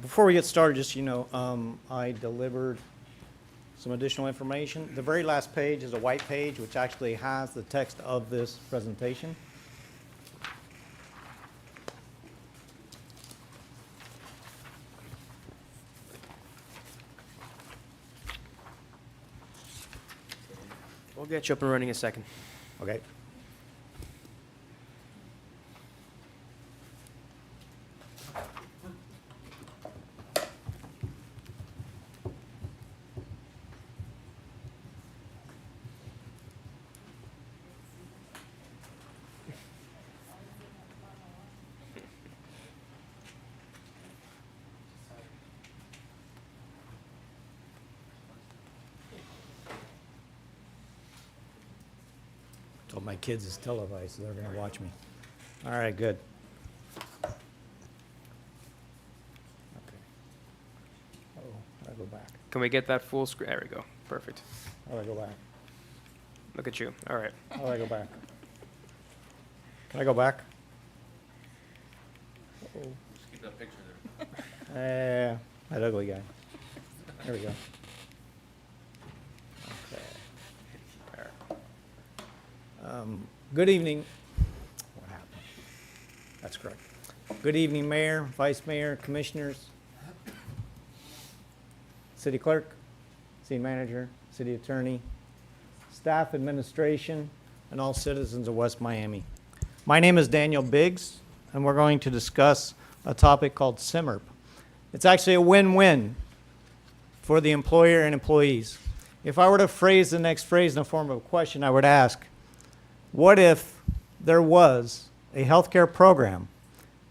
Before we get started, just so you know, I delivered some additional information. The very last page is a white page, which actually has the text of this presentation. We'll get you up and running in a second. Okay. Told my kids it's televised, so they're going to watch me. All right, good. Okay. Oh, how do I go back? Can we get that full screen? There we go. Perfect. How do I go back? Look at you. All right. How do I go back? Can I go back? Just keep that picture there. That ugly guy. There we go. Okay. Good evening. What happened? That's correct. Good evening, Mayor, Vice Mayor, Commissioners, City Clerk, City Manager, City Attorney, staff, administration, and all citizens of West Miami. My name is Daniel Biggs, and we're going to discuss a topic called CMERP. It's actually a win-win for the employer and employees. If I were to phrase the next phrase in the form of a question, I would ask, what if there was a healthcare program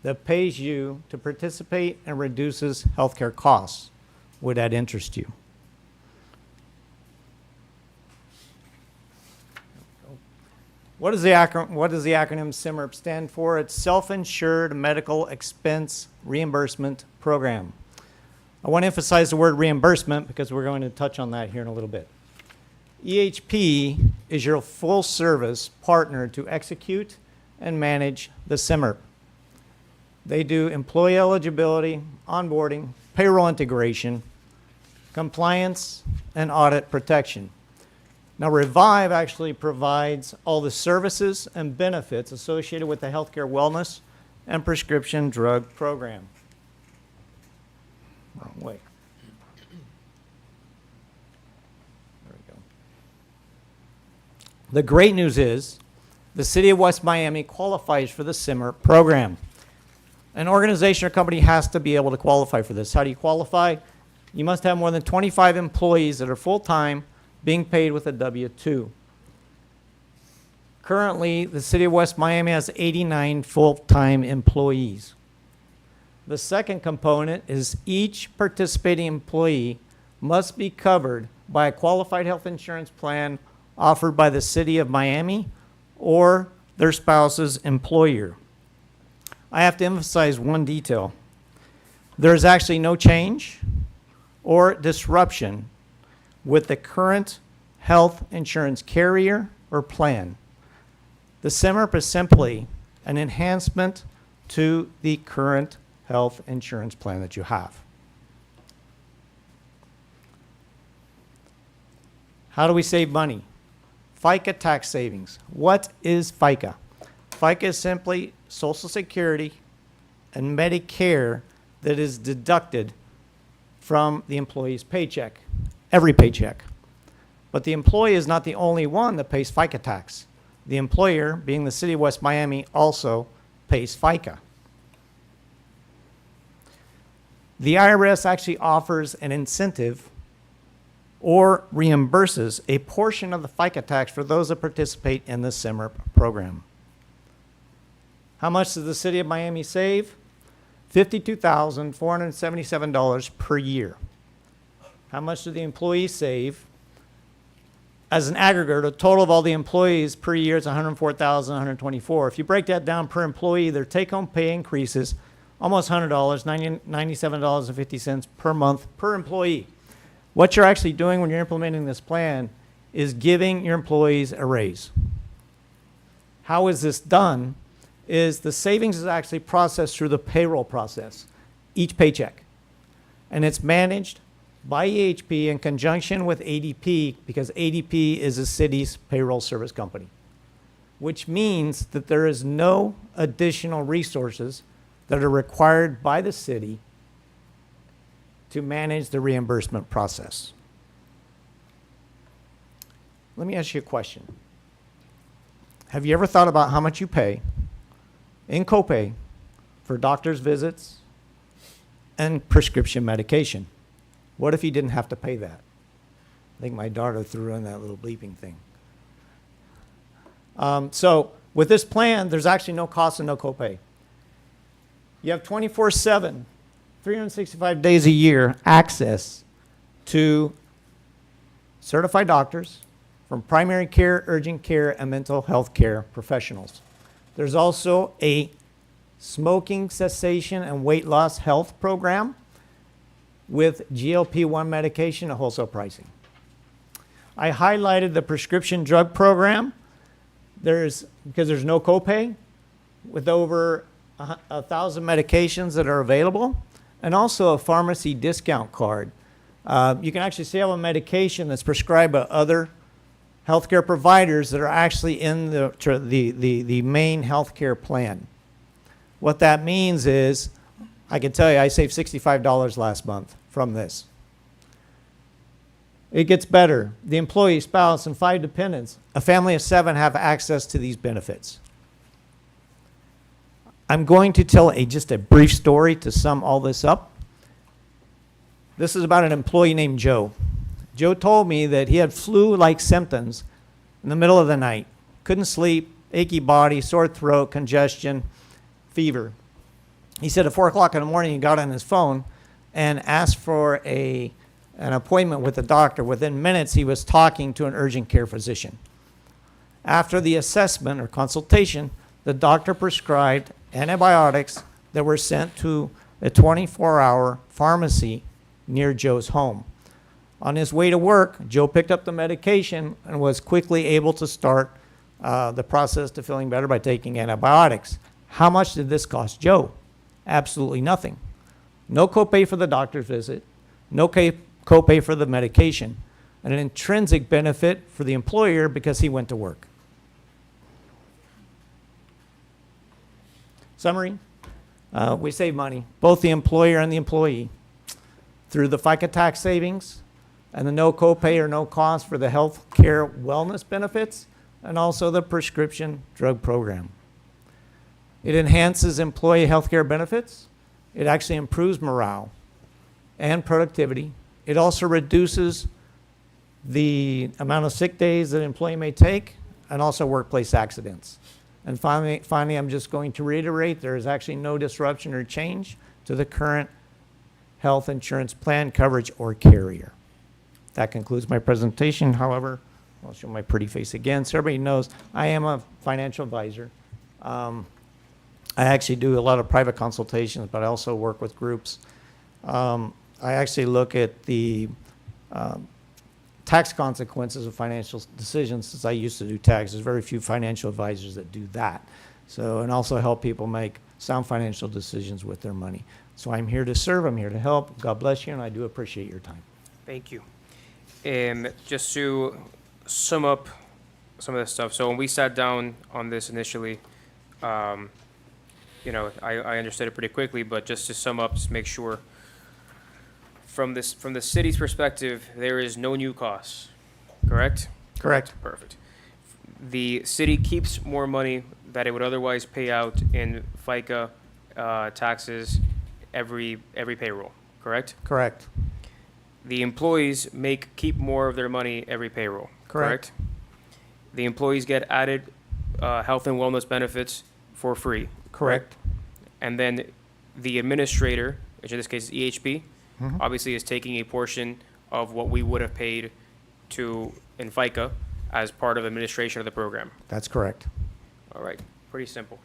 that pays you to participate and reduces healthcare costs? Would that interest you? What does the acronym CMERP stand for? It's Self-Insured Medical Expense Reimbursement Program. I want to emphasize the word reimbursement because we're going to touch on that here in a little bit. EHP is your full-service partner to execute and manage the CMERP. They do employee eligibility, onboarding, payroll integration, compliance, and audit protection. Now, Revive actually provides all the services and benefits associated with the healthcare wellness and prescription drug program. Wrong way. There we go. The great news is the City of West Miami qualifies for the SIMR program. An organization or company has to be able to qualify for this. How do you qualify? You must have more than 25 employees that are full-time being paid with a W-2. Currently, the City of West Miami has 89 full-time employees. The second component is each participating employee must be covered by a qualified health insurance plan offered by the City of Miami or their spouse's employer. I have to emphasize one detail. There is actually no change or disruption with the current health insurance carrier or plan. The SIMRP is simply an enhancement to the current health insurance plan that you have. How do we save money? FICA tax savings. What is FICA? FICA is simply Social Security and Medicare that is deducted from the employee's paycheck, every paycheck. But the employee is not the only one that pays FICA tax. The employer, being the City of West Miami, also pays FICA. The IRS actually offers an incentive or reimburses a portion of the FICA tax for those that participate in the SIMRP program. How much does the City of Miami save? $52,477 per year. How much do the employees save? As an aggregate, a total of all the employees per year is $104,124. If you break that down per employee, their take-home pay increases almost $100, $97.50 per month per employee. What you're actually doing when you're implementing this plan is giving your employees a raise. How is this done? Is the savings is actually processed through the payroll process, each paycheck. And it's managed by EHP in conjunction with ADP, because ADP is the city's payroll service company, which means that there is no additional resources that are required by the city to manage the reimbursement process. Let me ask you a question. Have you ever thought about how much you pay in copay for doctor's visits and prescription medication? What if you didn't have to pay that? I think my daughter threw in that little bleeping thing. So with this plan, there's actually no cost and no copay. You have 24/7, 365 days a year access to certified doctors from primary care, urgent care, and mental health care professionals. There's also a smoking cessation and weight loss health program with GLP-1 medication at wholesale pricing. I highlighted the prescription drug program. Because there's no copay, with over 1,000 medications that are available, and also a pharmacy discount card. You can actually save a medication that's prescribed by other healthcare providers that are actually in the main healthcare plan. What that means is, I can tell you, I saved $65 last month from this. It gets better. The employee, spouse, and 5 dependents, a family of 7, have access to these benefits. I'm going to tell just a brief story to sum all this up. This is about an employee named Joe. Joe told me that he had flu-like symptoms in the middle of the night. Couldn't sleep, achy body, sore throat, congestion, fever. He said at 4 o'clock in the morning he got on his phone and asked for an appointment with the doctor. Within minutes, he was talking to an urgent care physician. After the assessment or consultation, the doctor prescribed antibiotics that were sent to a 24-hour pharmacy near Joe's home. On his way to work, Joe picked up the medication and was quickly able to start the process to feeling better by taking antibiotics. How much did this cost Joe? Absolutely nothing. No copay for the doctor's visit, no copay for the medication. and an intrinsic benefit for the employer because he went to work. Summary, we save money, both the employer and the employee, through the FICA tax savings and the no copay or no cost for the health care wellness benefits, and also the prescription drug program. It enhances employee health care benefits. It actually improves morale and productivity. It also reduces the amount of sick days that an employee may take, and also workplace accidents. And finally, I'm just going to reiterate, there is actually no disruption or change to the current health insurance plan coverage or carrier. That concludes my presentation. However, I'll show my pretty face again. So everybody knows I am a financial advisor. I actually do a lot of private consultations, but I also work with groups. I actually look at the tax consequences of financial decisions since I used to do tax. There's very few financial advisors that do that. So, and also help people make sound financial decisions with their money. So I'm here to serve, I'm here to help. God bless you, and I do appreciate your time. Thank you. And just to sum up some of this stuff, so when we sat down on this initially, you know, I understood it pretty quickly, but just to sum up, just make sure, from the city's perspective, there is no new costs, correct? Correct. Perfect. The city keeps more money that it would otherwise pay out in FICA taxes every payroll, correct? Correct. The employees keep more of their money every payroll, correct? The employees get added health and wellness benefits for free, correct? And then the administrator, which in this case is EHP, obviously is taking a portion of what we would have paid in FICA as part of administration of the program. That's correct. All right, pretty simple.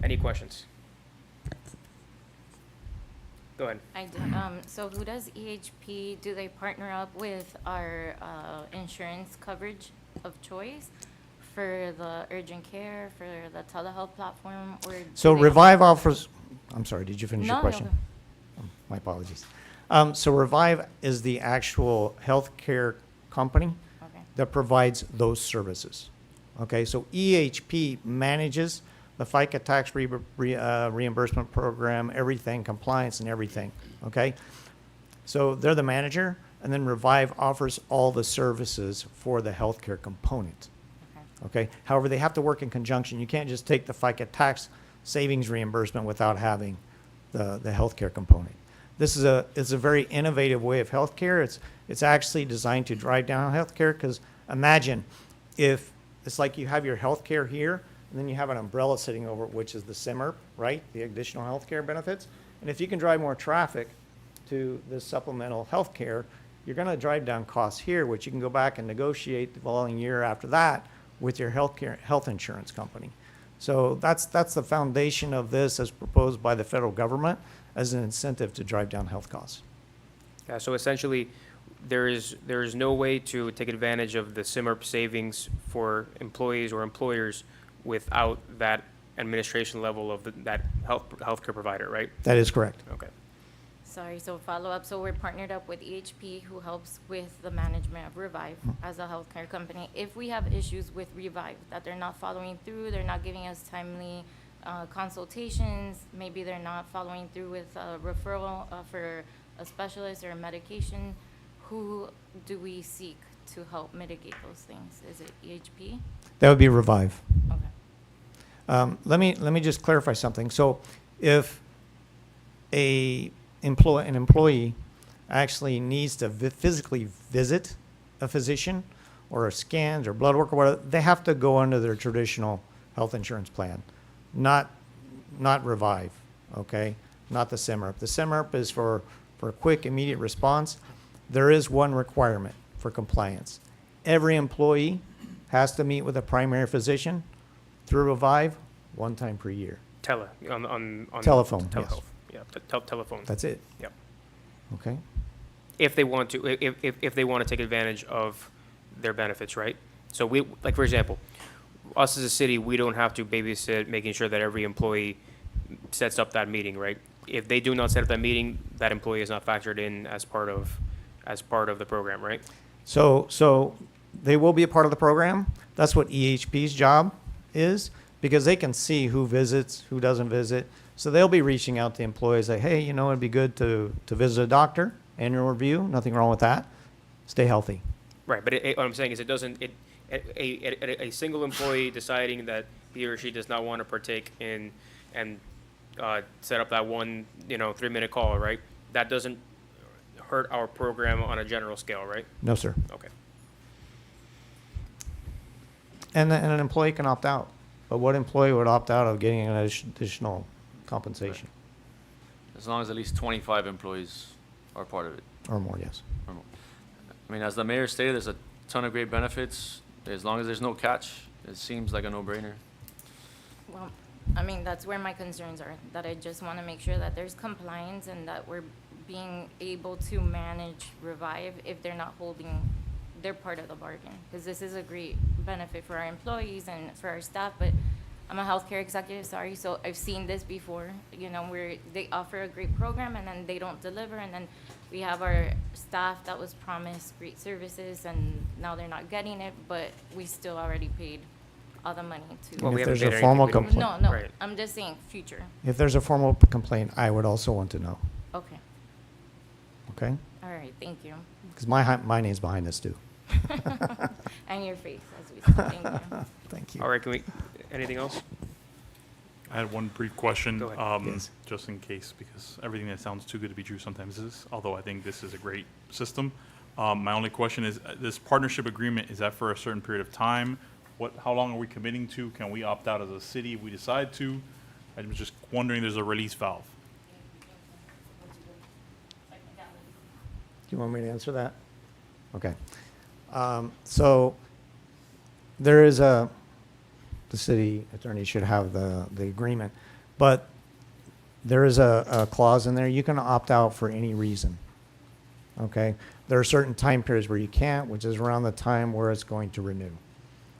Any questions? Go ahead. I do. So who does EHP, do they partner up with our insurance coverage of choice for the urgent care, for the telehealth platform, or? So do they- Revive offers, I'm sorry, did you finish your No, question? no. My apologies. So Revive is the actual healthcare company Okay. that provides those services. Okay, so EHP manages the FICA tax reimbursement program, everything, compliance and everything, okay? So they're the manager, and then Revive offers all the services for the healthcare component. Okay, however, they have to work in conjunction. You can't just take the FICA tax savings reimbursement without having the healthcare component. This is a very innovative way of healthcare. It's actually designed to drive down healthcare, because imagine if it's like you have your healthcare here, and then you have an umbrella sitting over it, which is the SIMRP, right? The additional healthcare benefits. And if you can drive more traffic to this supplemental healthcare, you're going to drive down costs here, which you can go back and negotiate the following year after that with your health insurance company. So that's the foundation of this as proposed by the federal government as an incentive to drive down health costs. Yeah, so essentially, there is no way to take advantage of the SIMRP savings for employees or employers without that administration level of that healthcare provider, right? That is correct. Okay. Sorry, so follow up. So we're partnered up with EHP, who helps with the management of Revive as a healthcare company. If we have issues with Revive, that they're not following through, they're not giving us timely consultations, maybe they're not following through with a referral for a specialist or a medication, who do we seek to help mitigate those things? Is it EHP? That would be Revive. Okay. Let me just clarify something. So if an employee actually needs to physically visit a physician or a scans or blood work or whatever, they have to go under their traditional health insurance plan, not Revive, okay? Not the SIMRP. The SIMRP is for quick, immediate response. There is one requirement for compliance. Every employee has to meet with a primary physician through Revive one time per year. On Telephone, yes. telehealth. Yeah, telephone. That's it. Yep. Okay? If they want to, if they want to take advantage of their benefits, right? So we, like, for example, us as a city, we don't have to babysit making sure that every employee sets up that meeting, right? If they do not set up that meeting, that employee is not factored in as part of the program, right? So they will be a part of the program. That's what EHP's job is, because they can see who visits, who doesn't visit. So they'll be reaching out to employees like, hey, you know, it'd be good to visit a doctor, annual review, nothing wrong with that. Stay healthy. Right, but what I'm saying is a single employee deciding that he or she does not want to partake in and set up that one, 3-minute call, right? That doesn't hurt our program on a general scale, right? No, sir. Okay. And an employee can opt out. But what employee would opt out of getting an additional compensation? As long as at least 25 employees are part of it. Or more, yes. Or more. I mean, as the mayor stated, there's a ton of great benefits. As long as there's no catch, it seems like a no-brainer. Well, I mean, that's where my concerns are, that I just want to make sure that there's compliance and that we're being able to manage Revive if they're not holding their part of the bargain. Because this is a great benefit for our employees and for our staff, but I'm a healthcare executive, sorry, so I've seen this before, where they offer a great program and then they don't deliver, and then we have our staff that was promised great services and now they're not getting it, but we still already paid all the money to. Well, we If haven't there's paid a formal anything. complaint. No, Right. I'm just saying future. If there's a formal complaint, I would also want to know, Okay, okay? all right, thank you. Because my name's behind this too. And your face, as we said, thank you. Thank you. All right, anything else? I had one brief question, Go ahead. Yes. just in case, because everything that sounds too good to be true sometimes is, although I think this is a great system. My only question is, this partnership agreement, is that for a certain period of time? How long are we committing to? Can we opt out as a city if we decide to? I'm just wondering, there's a release valve. Do you want me to answer that? Okay. So there is the city attorney should have the agreement, but there is a clause in there. You can opt out for any reason. Okay? There are certain time periods where you can't, which is around the time where it's going to renew.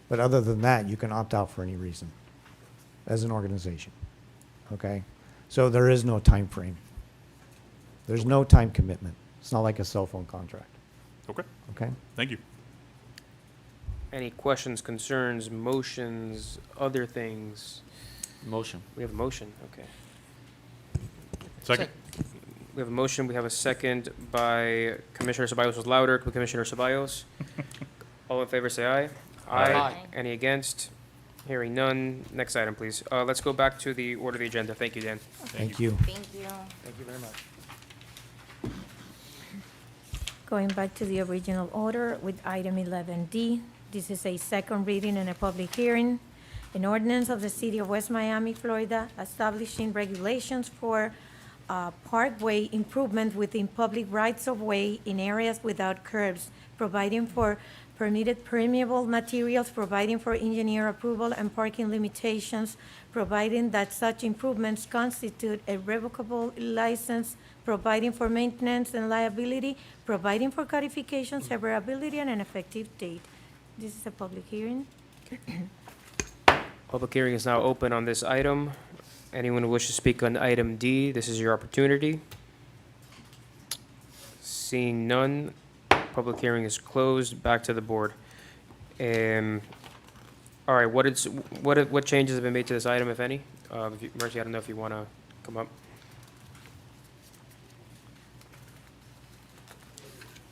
But other than that, you can opt out for any reason as an organization. Okay? So there is no time frame. There's no time commitment. It's not like a cell phone contract. Okay, Okay? thank you. Any questions, concerns, motions, other things? Motion. We have a motion, okay. Second. We have a motion, we have a second by Commissioner Ceballos was louder, Commissioner Ceballos. All in favor, say aye. Aye. Any against? Hearing none. Next item, please. Let's go back to the order of the agenda. Thank you, Dan. Thank you. Thank you. Thank you very much. Going back to the original order with item 11D. This is a second reading and a public hearing. An ordinance of the City of West Miami, Florida, establishing regulations for parkway improvement within public rights-of-way in areas without curbs, providing for permitted permeable materials, providing for engineer approval and parking limitations, providing that such improvements constitute a revocable license, providing for maintenance and liability, providing for codification, severability, and an effective date. This is a public hearing. Public hearing is now open on this item. Anyone who wishes to speak on item D, this is your opportunity. Seeing none, public hearing is closed. Back to the board. All right, what changes have been made to this item, if any? Mercy, I don't know if you want to come up.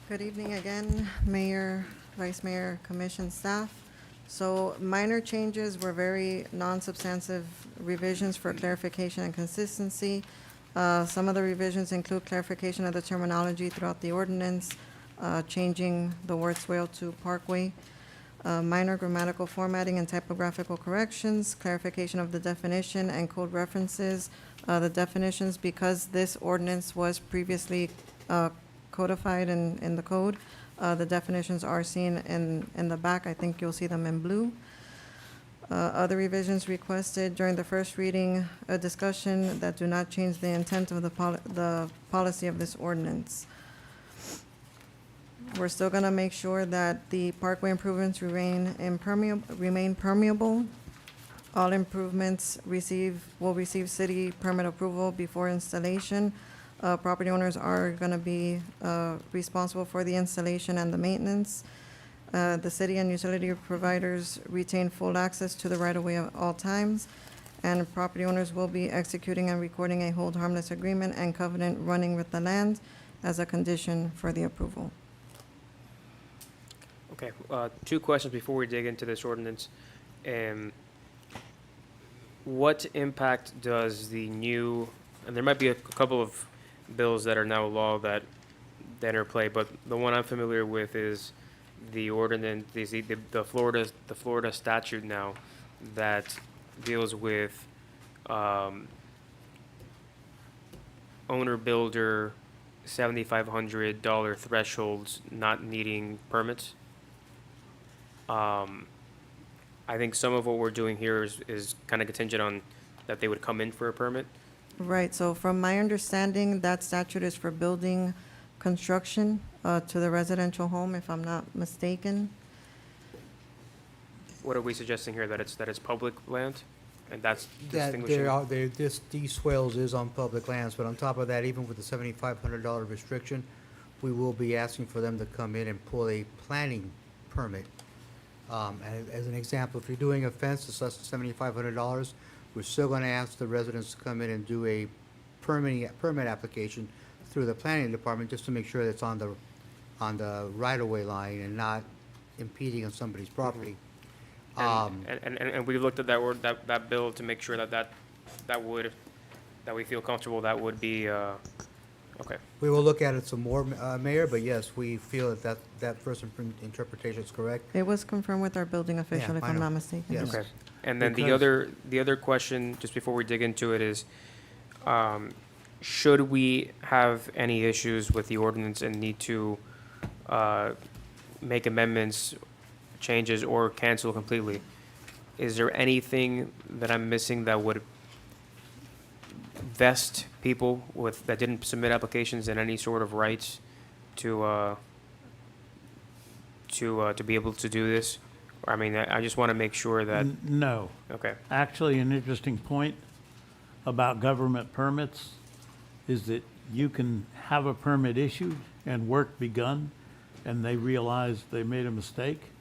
Good evening again, Mayor, Vice Mayor, Commission staff. So minor changes were very non-substantive revisions for clarification and consistency. Some of the revisions include clarification of the terminology throughout the ordinance, changing the word swale to parkway, minor grammatical formatting and typographical corrections, clarification of the definition and code references. The definitions, because this ordinance was previously codified in the code, the definitions are seen in the back. I think you'll see them in blue. Other revisions requested during the first reading, a discussion that do not change the intent of the policy of this ordinance. We're still going to make sure that the parkway improvements remain permeable. All improvements will receive city permit approval before installation. Property owners are going to be responsible for the installation and the maintenance. The city and utility providers retain full access to the right-of-way at all times, and property owners will be executing and recording a hold harmless agreement and covenant running with the land as a condition for the approval. Okay, two questions before we dig into this ordinance. What impact does the new, and there might be a couple of bills that are now law that interplay, but the one I'm familiar with is the ordinance, the Florida statute now that deals with owner-builder $7,500 thresholds not needing permits. I think some of what we're doing here is kind of contingent on that they would come in for a permit. Right, so from my understanding, that statute is for building construction to the residential home, if I'm not mistaken. What are we suggesting here, that it's public land? And that's That distinguishing? these swales is on public lands, but on top of that, even with the $7,500 restriction, we will be asking for them to come in and pull a planning permit. As an example, if you're doing a fence that's less than $7,500, we're still gonna ask the residents to come in and do a permit application through the planning department, just to make sure that it's on the right-of-way line and not impeding on somebody's property. And we looked at that bill to make sure that we feel comfortable that would be, okay. We will look at it some more, Mayor, but yes, we feel that first interpretation is correct. It was confirmed with our building official, if I I'm know. not mistaken. Yes. Okay. And then the other question, just before we dig into it, is, should we have any issues with the ordinance and need to make amendments, changes, or cancel completely? Is there anything that I'm missing that would vest people that didn't submit applications in any sort of rights to be able to do this? I mean, I just want to make sure that, No. okay. Actually, an interesting point about government permits is that you can have a permit issued and work begun, and they realize they made a mistake,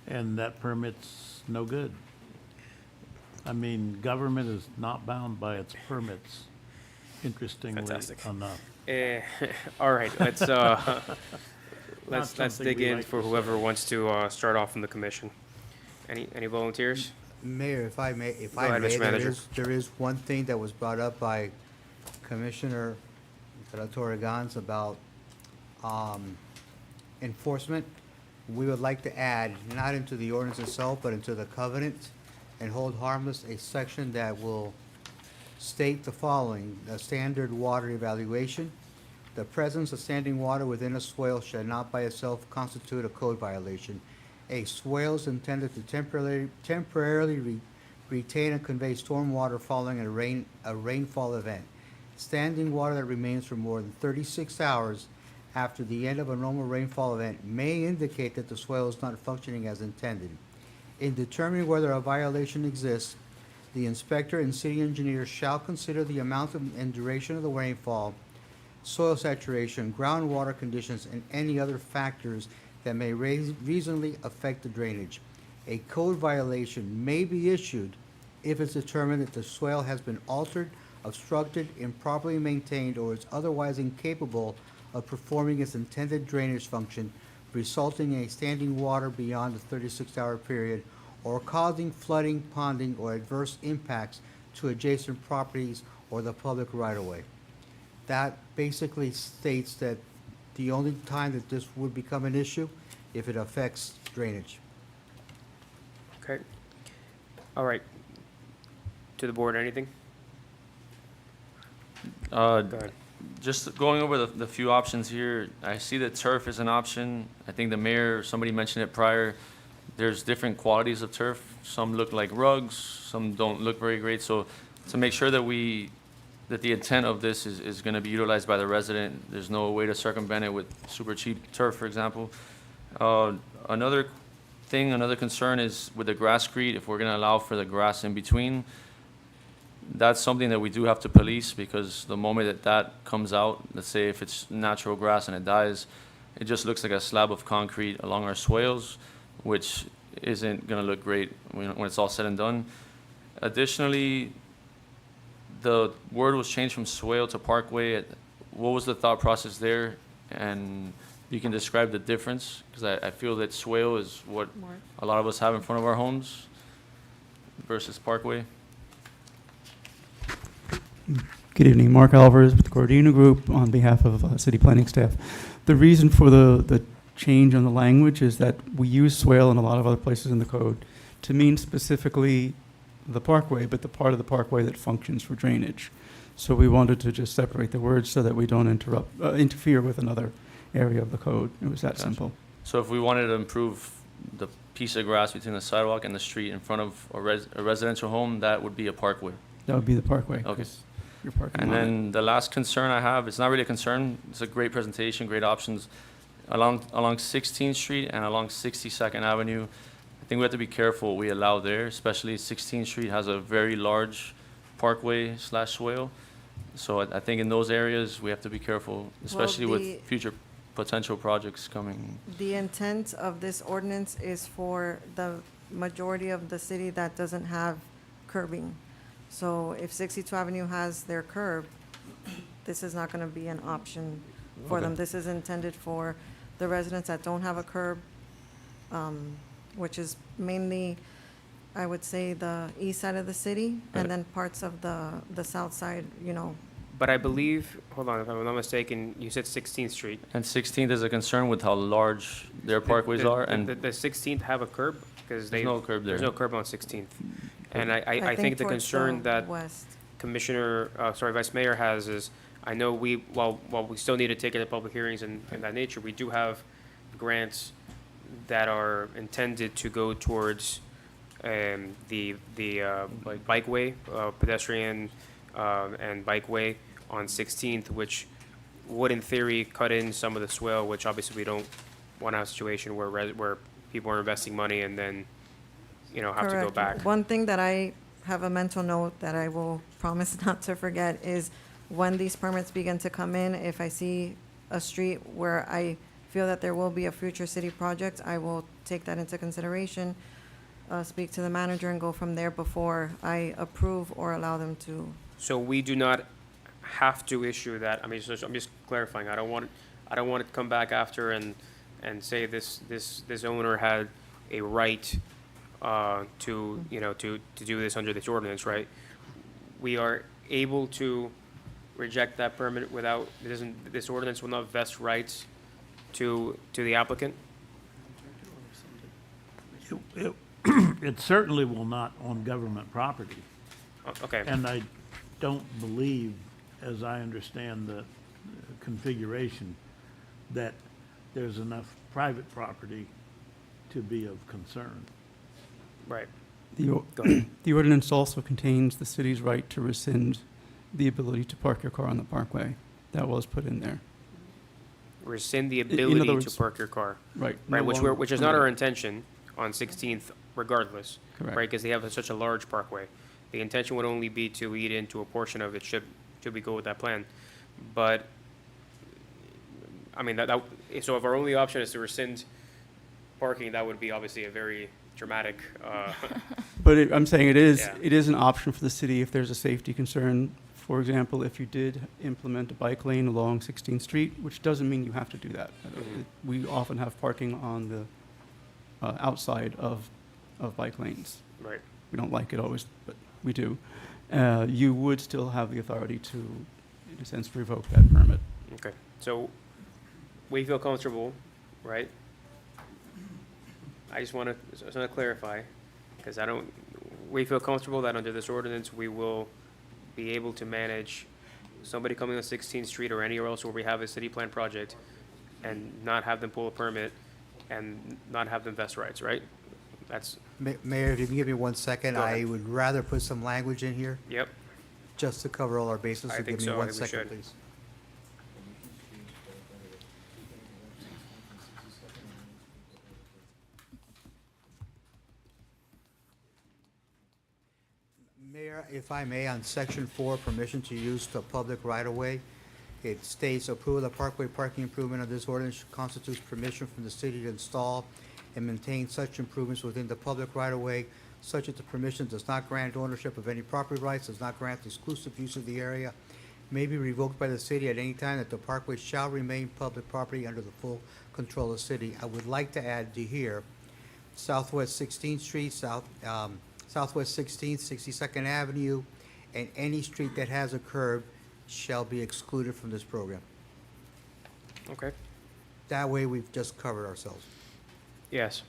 and that permit's no good. I mean, government is not bound by its permits, interestingly Fantastic. enough. All right, let's something dig we in like for to whoever wants to start off in the commission. Any volunteers? Mayor, if I may, Go ahead, Mr. Manager. there is one thing that was brought up by Commissioner Torregans about enforcement. We would like to add, not into the ordinance itself, but into the covenant and hold harmless, a section that will state the following: a standard water evaluation. The presence of standing water within a swale shall not by itself constitute a code violation. A swale is intended to temporarily retain and convey storm water following a rainfall event. Standing water that remains for more than 36 hours after the end of a normal rainfall event may indicate that the swale is not functioning as intended. In determining whether a violation exists, the inspector and city engineer shall consider the amount and duration of the rainfall, soil saturation, groundwater conditions, and any other factors that may reasonably affect the drainage. A code violation may be issued if it's determined that the swale has been altered, obstructed, improperly maintained, or is otherwise incapable of performing its intended drainage function, resulting in a standing water beyond the 36-hour period, or causing flooding, ponding, or adverse impacts to adjacent properties or the public right-of-way. That basically states that the only time that this would become an issue if it affects drainage. Okay. All right. To the board, anything? Go ahead. Just going over the few options here, I see that turf is an option. I think the mayor, somebody mentioned it prior, there's different qualities of turf. Some look like rugs, some don't look very great. So to make sure that the intent of this is gonna be utilized by the resident, there's no way to circumvent it with super cheap turf, for example. Another concern is with the grasscrete, if we're gonna allow for the grass in between, that's something that we do have to police, because the moment that that comes out, let's say if it's natural grass and it dies, it just looks like a slab of concrete along our swales, which isn't gonna look great when it's all said and done. Additionally, the word was changed from swale to parkway. What was the thought process there? And you can describe the difference, because I feel that swale is what a lot of us have in front of our homes versus parkway. Good evening, Mark Alvarez with the Gordino Group on behalf of city planning staff. The reason for the change on the language is that we use swale in a lot of other places in the code to mean specifically the parkway, but the part of the parkway that functions for drainage. So we wanted to just separate the words so that we don't interfere with another area of the code. It was that Gotcha. simple. So if we wanted to improve the piece of grass between the sidewalk and the street in front of a residential home, that would be a parkway. That would be the parkway. Okay. 'Cause you're parking And on it. then the last concern I have, it's not really a concern, it's a great presentation, great options. Along 16th Street and along 62nd Avenue, I think we have to be careful what we allow there, especially 16th Street has a very large parkway / swale. So I think in those areas, we have to be careful, especially the- with future potential projects coming. The intent of this ordinance is for the majority of the city that doesn't have curbing. So if 62 Avenue has their curb, this is not going to be an option for them. Okay. This is intended for the residents that don't have a curb, which is mainly, I would say, the east side of the city, Right. and then parts of the south side, you know. But I believe, hold on, if I'm not mistaken, you said 16th Street. And 16th is a concern with how large their parkways are, and The 16th have a curb? Because there's no curb there. There's no curb on 16th. And I think the towards concern that west. Commissioner, Vice Mayor has is, I know while we still need to take it to public hearings and that nature, we do have grants that are intended to go towards the bikeway, pedestrian and bikeway on 16th, which would in theory cut in some of the swale, which obviously we don't want to have a situation where people are investing money and then, have to go Correct. back. One thing that I have a mental note that I will promise not to forget is when these permits begin to come in, if I see a street where I feel that there will be a future city project, I will take that into consideration, speak to the manager and go from there before I approve or allow them to. So we do not have to issue that, I'm just clarifying, I don't want it to come back after and say this owner had a right to do this under this ordinance, right? We are able to reject that permit without, this ordinance will not vest rights to the applicant? It certainly will not on government property. Okay. And I don't believe, as I understand the configuration, that there's enough private property to be of concern. Right. The Go ahead. the ordinance also contains the city's right to rescind the ability to park your car on the parkway. That was put in there. Rescind the other ability to words- park your car. Right. Right, no which longer which is not permitted. our intention on 16th regardless. Correct. Right, because they have such a large parkway. The intention would only be to lead into a portion of it, should we go with that plan. But, I mean, so if our only option is to rescind parking, that would be obviously a very dramatic, But I'm saying Yeah. it is an option for the city if there's a safety concern. For example, if you did implement a bike lane along 16th Street, which doesn't mean you have to do that. We often have parking on the outside of bike lanes. right. We don't like it always, but we do. You would still have the authority to, in a sense, revoke that permit. Okay, so we feel comfortable, right? I just want to clarify, because we feel comfortable that under this ordinance, we will be able to manage somebody coming on 16th Street or anywhere else where we have a city plan project and not have them pull a permit and not have them vest rights, right? That's, Mayor, if you can give me 1 second, Go ahead. I would rather put some language in here, yep, just to cover all our bases, I so think give me so. I 1 think we second, should. please. Mayor, If I may, on section 4, permission to use the public right-of-way, it states approval of the parkway parking improvement of this ordinance constitutes permission from the city to install and maintain such improvements within the public right-of-way, such that the permission does not grant ownership of any property rights, does not grant exclusive use of the area, may be revoked by the city at any time, that the parkway shall remain public property under the full control of the city. I would like to add to here, Southwest 16th Street, Southwest 16th, 62nd Avenue, and any street that has a curb shall be excluded from this program. Okay, That way, we've just covered ourselves. yes.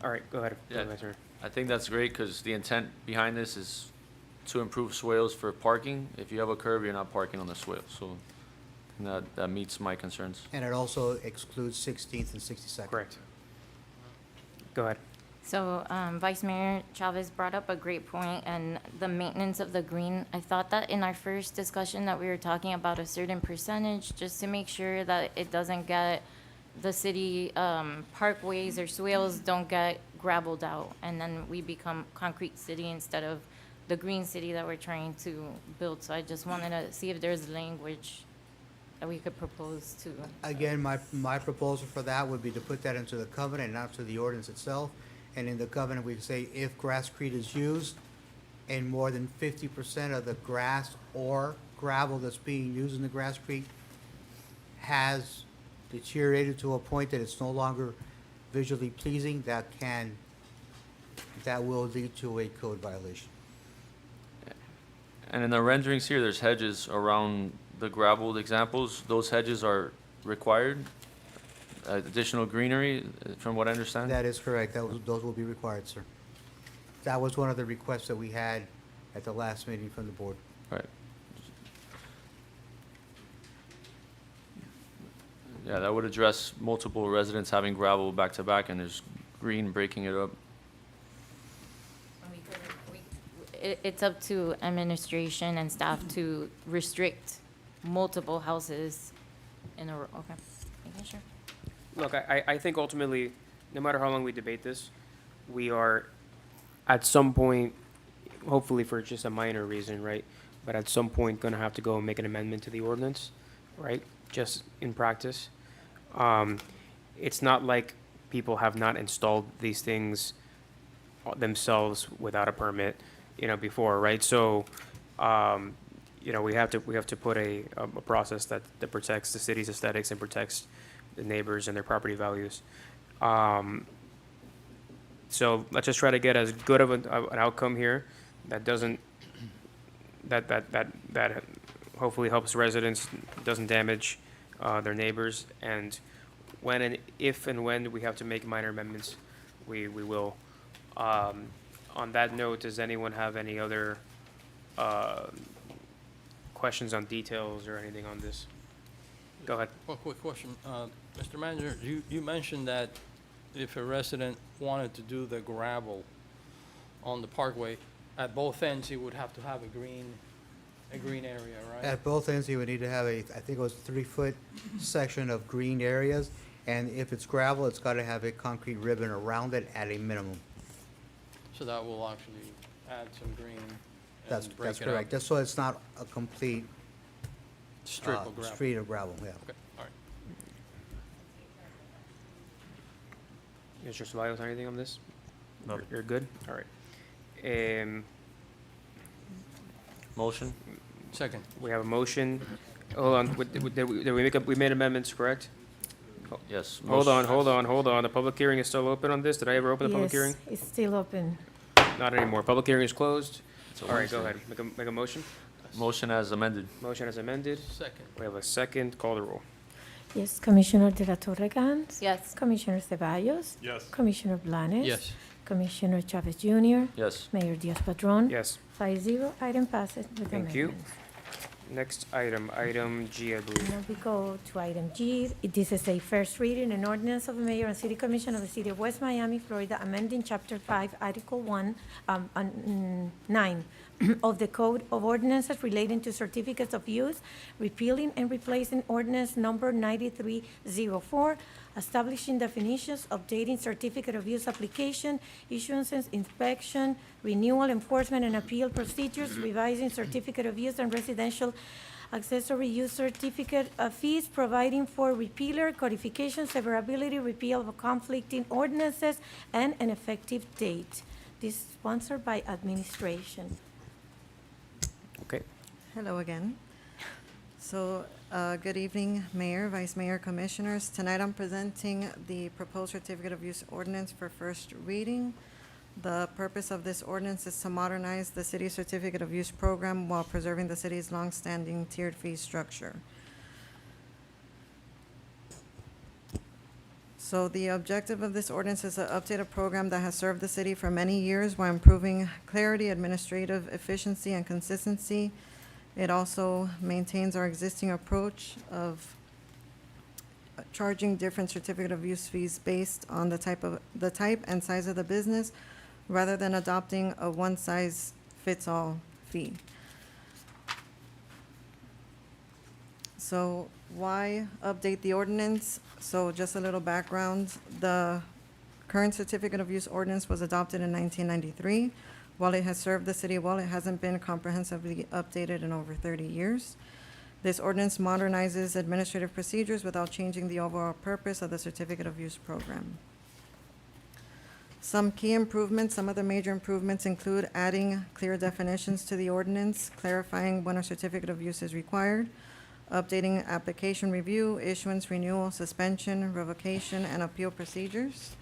All right, go ahead. Yeah. Vice Mayor. I think that's great because the intent behind this is to improve swales for parking. If you have a curb, you're not parking on the swale, so that meets my concerns. And it also excludes 16th and 62nd. Correct. Go ahead. So, Vice Mayor Chavez brought up a great point, and the maintenance of the green. I thought that in our first discussion that we were talking about a certain percentage, just to make sure that it doesn't get, the city parkways or swales don't get gravelled out, and then we become concrete city instead of the green city that we're trying to build. So I just wanted to see if there's language that we could propose to. Again, my proposal for that would be to put that into the covenant, not to the ordinance itself. And in the covenant, we say if grasscrete is used and more than 50% of the grass or gravel that's being used in the grasscrete has deteriorated to a point that it's no longer visually pleasing, that will lead to a code violation. And in the renderings here, there's hedges around the gravelled examples. Those hedges are required? Additional greenery, from what I understand? That is correct. Those will be required, sir. That was one of the requests that we had at the last meeting from the board. Right. Yeah, that would address multiple residents having gravel back to back and there's green breaking it up. It's up to administration and staff to restrict multiple houses in a row. Okay, making sure. Look, I think ultimately, no matter how long we debate this, we are at some point, hopefully for just a minor reason, right? But at some point, gonna have to go and make an amendment to the ordinance, right? Just in practice. It's not like people have not installed these things themselves without a permit, before, right? So, we have to put a process that protects the city's aesthetics and protects the neighbors and their property values. So let's just try to get as good of an outcome here that doesn't, that hopefully helps residents, doesn't damage their neighbors, and if and when we have to make minor amendments, we will. On that note, does anyone have any other questions on details or anything on this? Go ahead. One quick question. Mr. Manager, you mentioned that if a resident wanted to do the gravel on the parkway, at both ends, he would have to have a green area, right? At both ends, you would need to have I think it was 3-foot section of green areas. And if it's gravel, it's got to have a concrete ribbon around it at a minimum. So that will actually add some green That's and break it correct. up. Just so it's not a complete Strip of gravel. street of gravel, yeah. Okay, all right. Mr. Ceballos, anything on this? No. You're good? All right. Motion? Second. We have a motion. Hold on, we made amendments, correct? Yes. Hold on. The public hearing is still open on this? Did I ever open the public hearing? Yes, it's still open. Not anymore. Public hearing is closed. It's a All right, go Wednesday. ahead. Make a motion. Motion as amended. Motion as amended. Second. We have a second. Call the roll. Yes, Commissioner De La Torre Gans. Yes. Commissioner Ceballos. Yes. Commissioner Blanes. Yes. Commissioner Chavez Jr. Yes. Mayor Diaz-Padrón. Yes. 5-0, item passes with Thank you. amendments. Next item G, I believe. Now we go to item G. This is a first reading, an ordinance of the mayor and city commission of the city of West Miami, Florida, amending chapter 5, article 9, of the Code of Ordinances relating to certificates of use, repealing and replacing ordinance number 9304, establishing definitions, updating certificate of use application, issuances, inspection, renewal, enforcement, and appeal procedures, revising certificate of use and residential accessory use certificate fees, providing for repealer, codification, severability, repeal of conflicting ordinances, and an effective date. This is sponsored by administration. Okay. Hello again. So, good evening, Mayor, Vice Mayor, Commissioners. Tonight I'm presenting the proposed certificate of use ordinance for first reading. The purpose of this ordinance is to modernize the city's certificate of use program while preserving the city's longstanding tiered fee structure. So the objective of this ordinance is to update a program that has served the city for many years while improving clarity, administrative efficiency, and consistency. It also maintains our existing approach of charging different certificate of use fees based on the type and size of the business, rather than adopting a one-size-fits-all fee. So why update the ordinance? So just a little background. The current certificate of use ordinance was adopted in 1993. While it has served the city well, it hasn't been comprehensively updated in over 30 years. This ordinance modernizes administrative procedures without changing the overall purpose of the certificate of use program. Some key improvements, some of the major improvements include adding clear definitions to the ordinance, clarifying when a certificate of use is required, updating application review, issuance, renewal, suspension, revocation, and appeal procedures,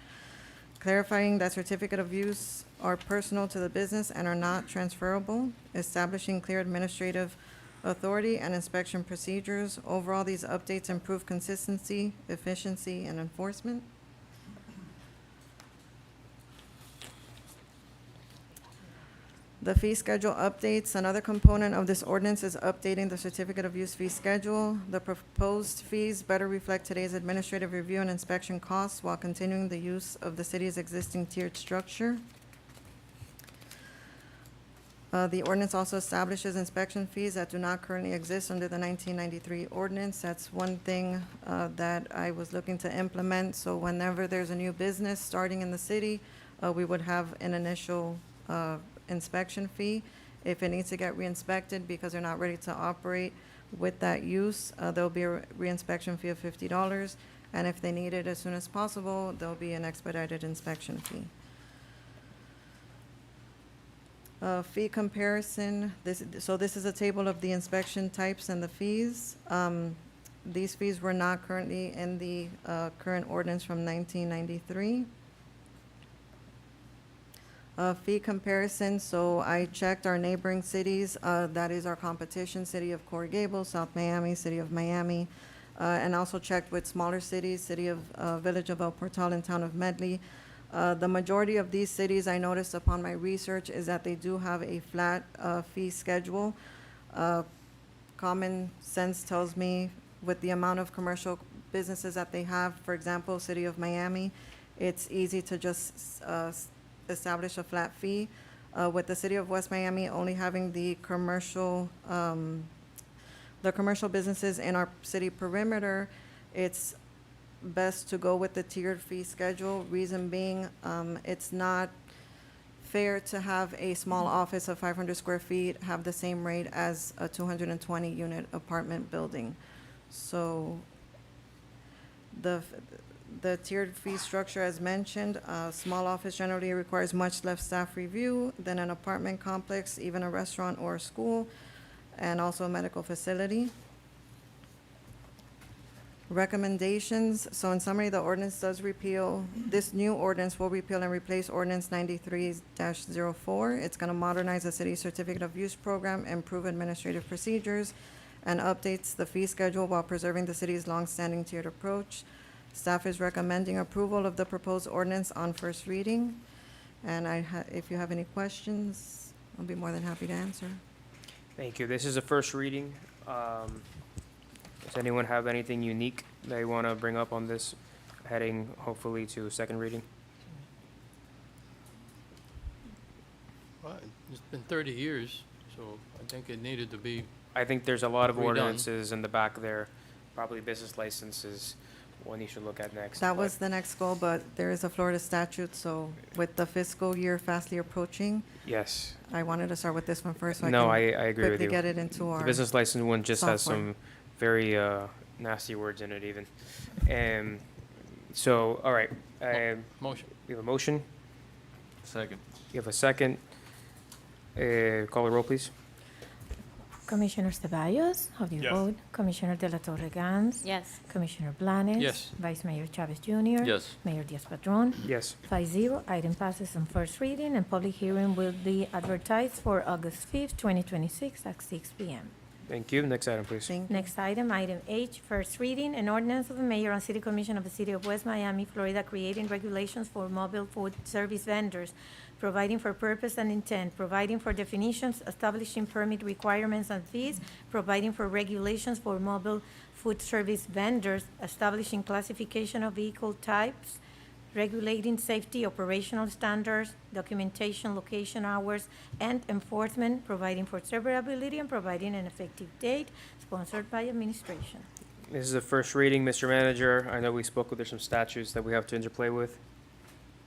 clarifying that certificate of use are personal to the business and are not transferable, establishing clear administrative authority and inspection procedures. Overall, these updates improve consistency, efficiency, and enforcement. The fee schedule updates. Another component of this ordinance is updating the certificate of use fee schedule. The proposed fees better reflect today's administrative review and inspection costs while continuing the use of the city's existing tiered structure. The ordinance also establishes inspection fees that do not currently exist under the 1993 ordinance. That's one thing that I was looking to implement. So whenever there's a new business starting in the city, we would have an initial inspection fee. If it needs to get re-inspected because they're not ready to operate with that use, there'll be a re-inspection fee of $50. And if they need it as soon as possible, there'll be an expedited inspection fee. Fee comparison, this is a table of the inspection types and the fees. These fees were not currently in the current ordinance from 1993. Fee comparison, so I checked our neighboring cities, that is our competition, City of Coral Gables, South Miami, City of Miami, and also checked with smaller cities, City of Village of El Portal and Town of Medley. The majority of these cities, I noticed upon my research, is that they do have a flat fee schedule. Common sense tells me with the amount of commercial businesses that they have, for example, City of Miami, it's easy to just establish a flat fee. With the City of West Miami only having the commercial businesses in our city perimeter, it's best to go with the tiered fee schedule. Reason being, it's not fair to have a small office of 500 square feet have the same rate as a 220 unit apartment building. So the tiered fee structure, as mentioned, a small office generally requires much less staff review than an apartment complex, even a restaurant or a school, and also a medical facility. Recommendations. So in summary, the ordinance does repeal, this new ordinance will repeal and replace ordinance 93-04. It's going to modernize the city's certificate of use program, improve administrative procedures, and updates the fee schedule while preserving the city's longstanding tiered approach. Staff is recommending approval of the proposed ordinance on first reading. And if you have any questions, I'll be more than happy to answer. Thank you. This is a first reading. Does anyone have anything unique they want to bring up on this, heading hopefully to second reading? Well, it's been 30 years. So I think it needed to be, I think there's a lot of Redone. ordinances in the back there, probably business licenses, one you should look at next. That but- was the next goal, but there is a Florida statute, so with the fiscal year fastly approaching, Yes. I wanted to start with this one first, so I No, can I agree with quickly you. get it into The our. business license one just has software. some very nasty words in it even. So, all right, motion. we have a motion, Second. you have a second. Call the roll, please. Commissioner Ceballos, how do you Yes. vote? Commissioner De La Torre Gans? Yes. Commissioner Blanes? Yes. Vice Mayor Chavez Jr.? Yes. Mayor Diaz-Padrón? Yes. 5-0, item passes on first reading, and public hearing will be advertised for August 5th, 2026 at 6 p.m. Thank you. Next item, please. Thank you. Next item, item H, first reading, an ordinance of the mayor and city commission of the city of West Miami, Florida, creating regulations for mobile food service vendors, providing for purpose and intent, providing for definitions, establishing permit requirements and fees, providing for regulations for mobile food service vendors, establishing classification of vehicle types, regulating safety, operational standards, documentation, location hours, and enforcement, providing for severability and providing an effective date, sponsored by administration. This is the first reading, Mr. Manager. I know we spoke, there's some statutes that we have to interplay with.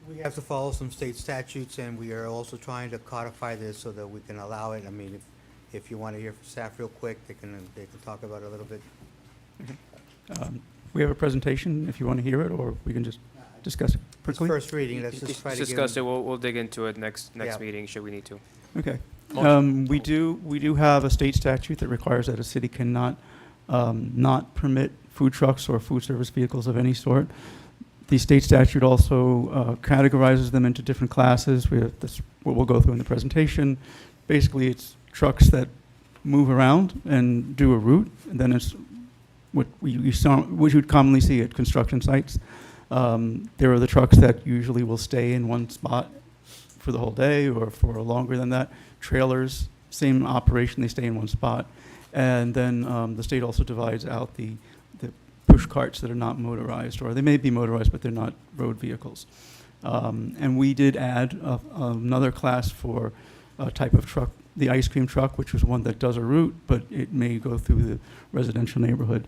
We have to follow some state statutes, and we are also trying to codify this so that we can allow it. I mean, if you want to hear from staff real quick, they can talk about it a little bit. We have a presentation if you want to hear it, or we can just discuss it It's quickly. first reading, let's just try to give Discuss it, them- we'll dig into it next Yeah. meeting, should we need to. Okay. Motion. We do have a state statute that requires that a city cannot not permit food trucks or food service vehicles of any sort. The state statute also categorizes them into different classes. We have this, what we'll go through in the presentation. Basically, it's trucks that move around and do a route, and then it's what what you'd commonly see at construction sites. There are the trucks that usually will stay in one spot for the whole day or for longer than that. Trailers, same operation, they stay in one spot. And then the state also divides out the push carts that are not motorized, or they may be motorized, but they're not road vehicles. And we did add another class for a type of truck, the ice cream truck, which was one that does a route, but it may go through the residential neighborhood.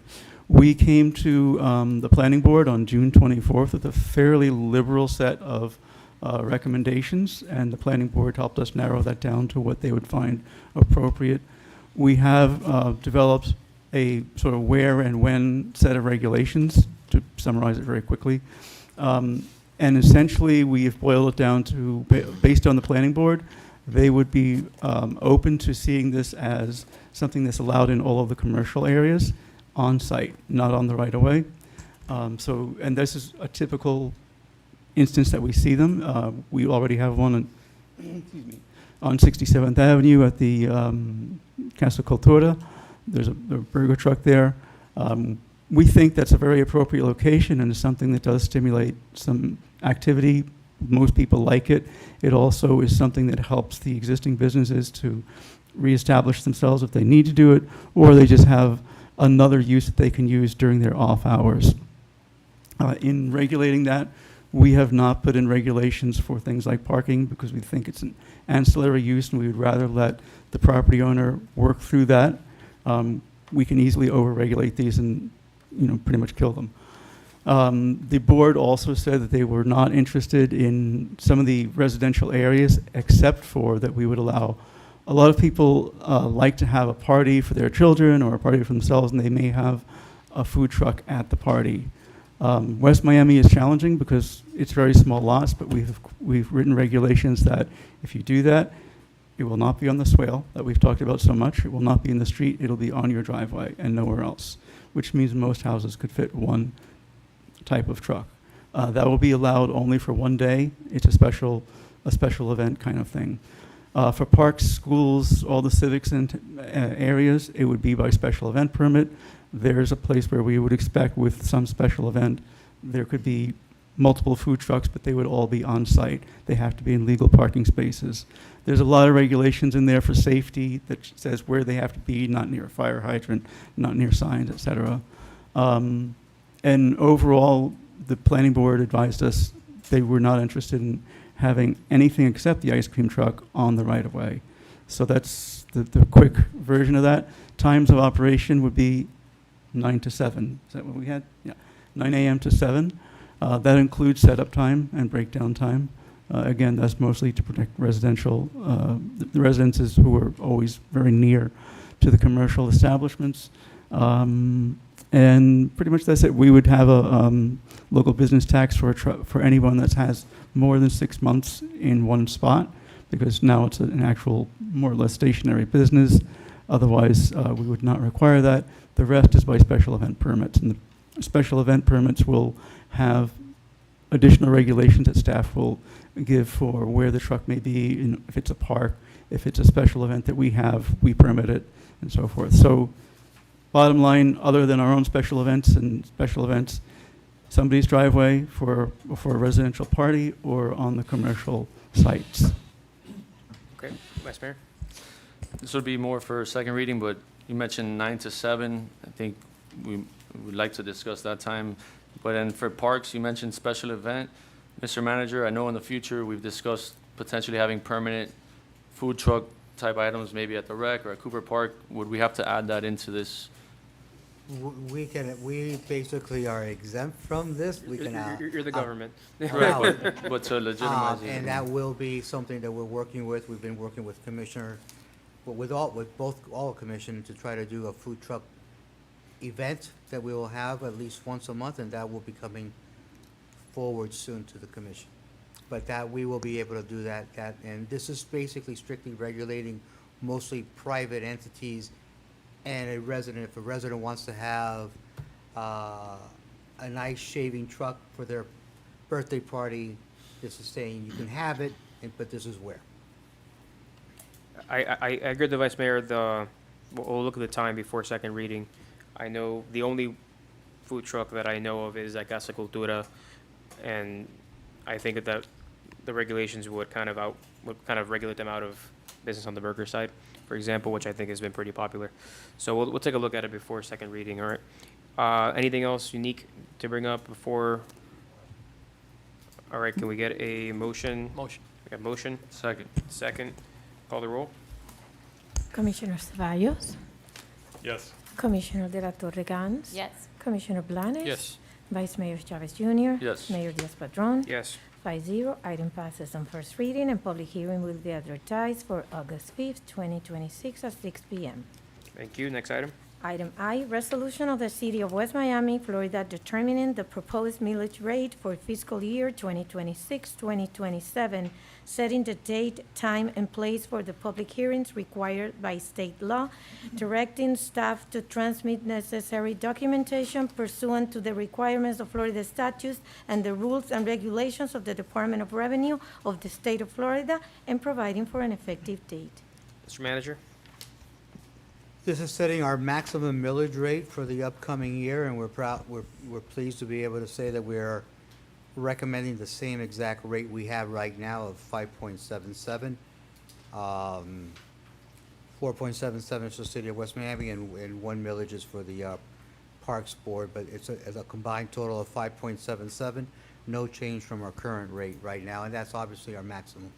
We came to the planning board on June 24th with a fairly liberal set of recommendations, and the planning board helped us narrow that down to what they would find appropriate. We have developed a sort of where and when set of regulations, to summarize it very quickly. And essentially, we have boiled it down to, based on the planning board, they would be open to seeing this as something that's allowed in all of the commercial areas on site, not on the right of way. And this is a typical instance that we see them. We already have one on 67th Avenue at the Casa Cultura. There's a burger truck there. We think that's a very appropriate location and is something that does stimulate some activity. Most people like it. It also is something that helps the existing businesses to reestablish themselves if they need to do it, or they just have another use that they can use during their off hours. In regulating that, we have not put in regulations for things like parking because we think it's an ancillary use and we would rather let the property owner work through that. We can easily overregulate these and, pretty much kill them. The board also said that they were not interested in some of the residential areas, except for that we would allow. A lot of people like to have a party for their children or a party for themselves, and they may have a food truck at the party. West Miami is challenging because it's very small lots, but we've written regulations that if you do that, it will not be on the swale that we've talked about so much. It will not be in the street. It'll be on your driveway and nowhere else, which means most houses could fit one type of truck. That will be allowed only for one day. It's a special event kind of thing. For parks, schools, all the civics and areas, it would be by special event permit. There's a place where we would expect with some special event, there could be multiple food trucks, but they would all be on site. They have to be in legal parking spaces. There's a lot of regulations in there for safety that says where they have to be, not near a fire hydrant, not near signs, et cetera. And overall, the planning board advised us they were not interested in having anything except the ice cream truck on the right of way. So that's the quick version of that, times of operation would be 9 to 7. Is that what we had? Yeah, 9 a.m. to 7. That includes setup time and breakdown time. Again, that's mostly to protect residential, the residences who are always very near to the commercial establishments. And pretty much that's it. We would have a local business tax for anyone that has more than 6 months in one spot, because now it's an actual more or less stationary business. Otherwise, we would not require that. The rest is by special event permits, and the special event permits will have additional regulations that staff will give for where the truck may be, if it's a park, if it's a special event that we have, we permit it, and so forth. So bottom line, other than our own special events, somebody's driveway for a residential party or on the commercial sites. Okay, Vice Mayor? This would be more for second reading, but you mentioned 9 to 7. I think we would like to discuss that time. But then for parks, you mentioned special event. Mr. Manager, I know in the future we've discussed potentially having permanent food truck type items, maybe at the rec or at Cooper Park. Would we have to add that into this? We basically are exempt from this. We can. You're the government. Right, but to legitimize it. And that will be something that we're working with. We've been working with Commissioner, well, with all commission to try to do a food truck event that we will have at least once a month, and that will be coming forward soon to the commission. But that we will be able to do that, and this is basically strictly regulating mostly private entities and a resident. If a resident wants to have a nice shaving truck for their birthday party, this is saying you can have it, but this is where. I agree with the Vice Mayor. We'll look at the time before second reading. I know the only food truck that I know of is at Casa Cultura, and I think that the regulations would kind of regulate them out of business on the burger side, for example, which I think has been pretty popular. So we'll take a look at it before second reading, all right? Anything else unique to bring up before? All right, can we get a motion? Motion. We got motion? Second. Second. Call the roll. Commissioner Cevallos, Yes. Commissioner De La Torre Gans. Yes. Commissioner Blanes. Yes. Vice Mayor Chavez Jr. Yes. Mayor Diaz-Padrón. Yes. 5-0, item passes on first reading, and public hearing will be advertised for August 5th, 2026 at 6 p.m. Thank you. Next item. Item I, resolution of the City of West Miami, Florida, determining the proposed millage rate for fiscal year 2026-2027, setting the date, time, and place for the public hearings required by state law, directing staff to transmit necessary documentation pursuant to the requirements of Florida statutes and the rules and regulations of the Department of Revenue of the state of Florida, and providing for an effective date. Mr. Manager? This is setting our maximum millage rate for the upcoming year, and we're pleased to be able to say that we're recommending the same exact rate we have right now of 5.77. 4.77 is the City of West Miami, and 1 millage is for the Parks Board, but it's a combined total of 5.77. No change from our current rate right now, and that's obviously our maximum.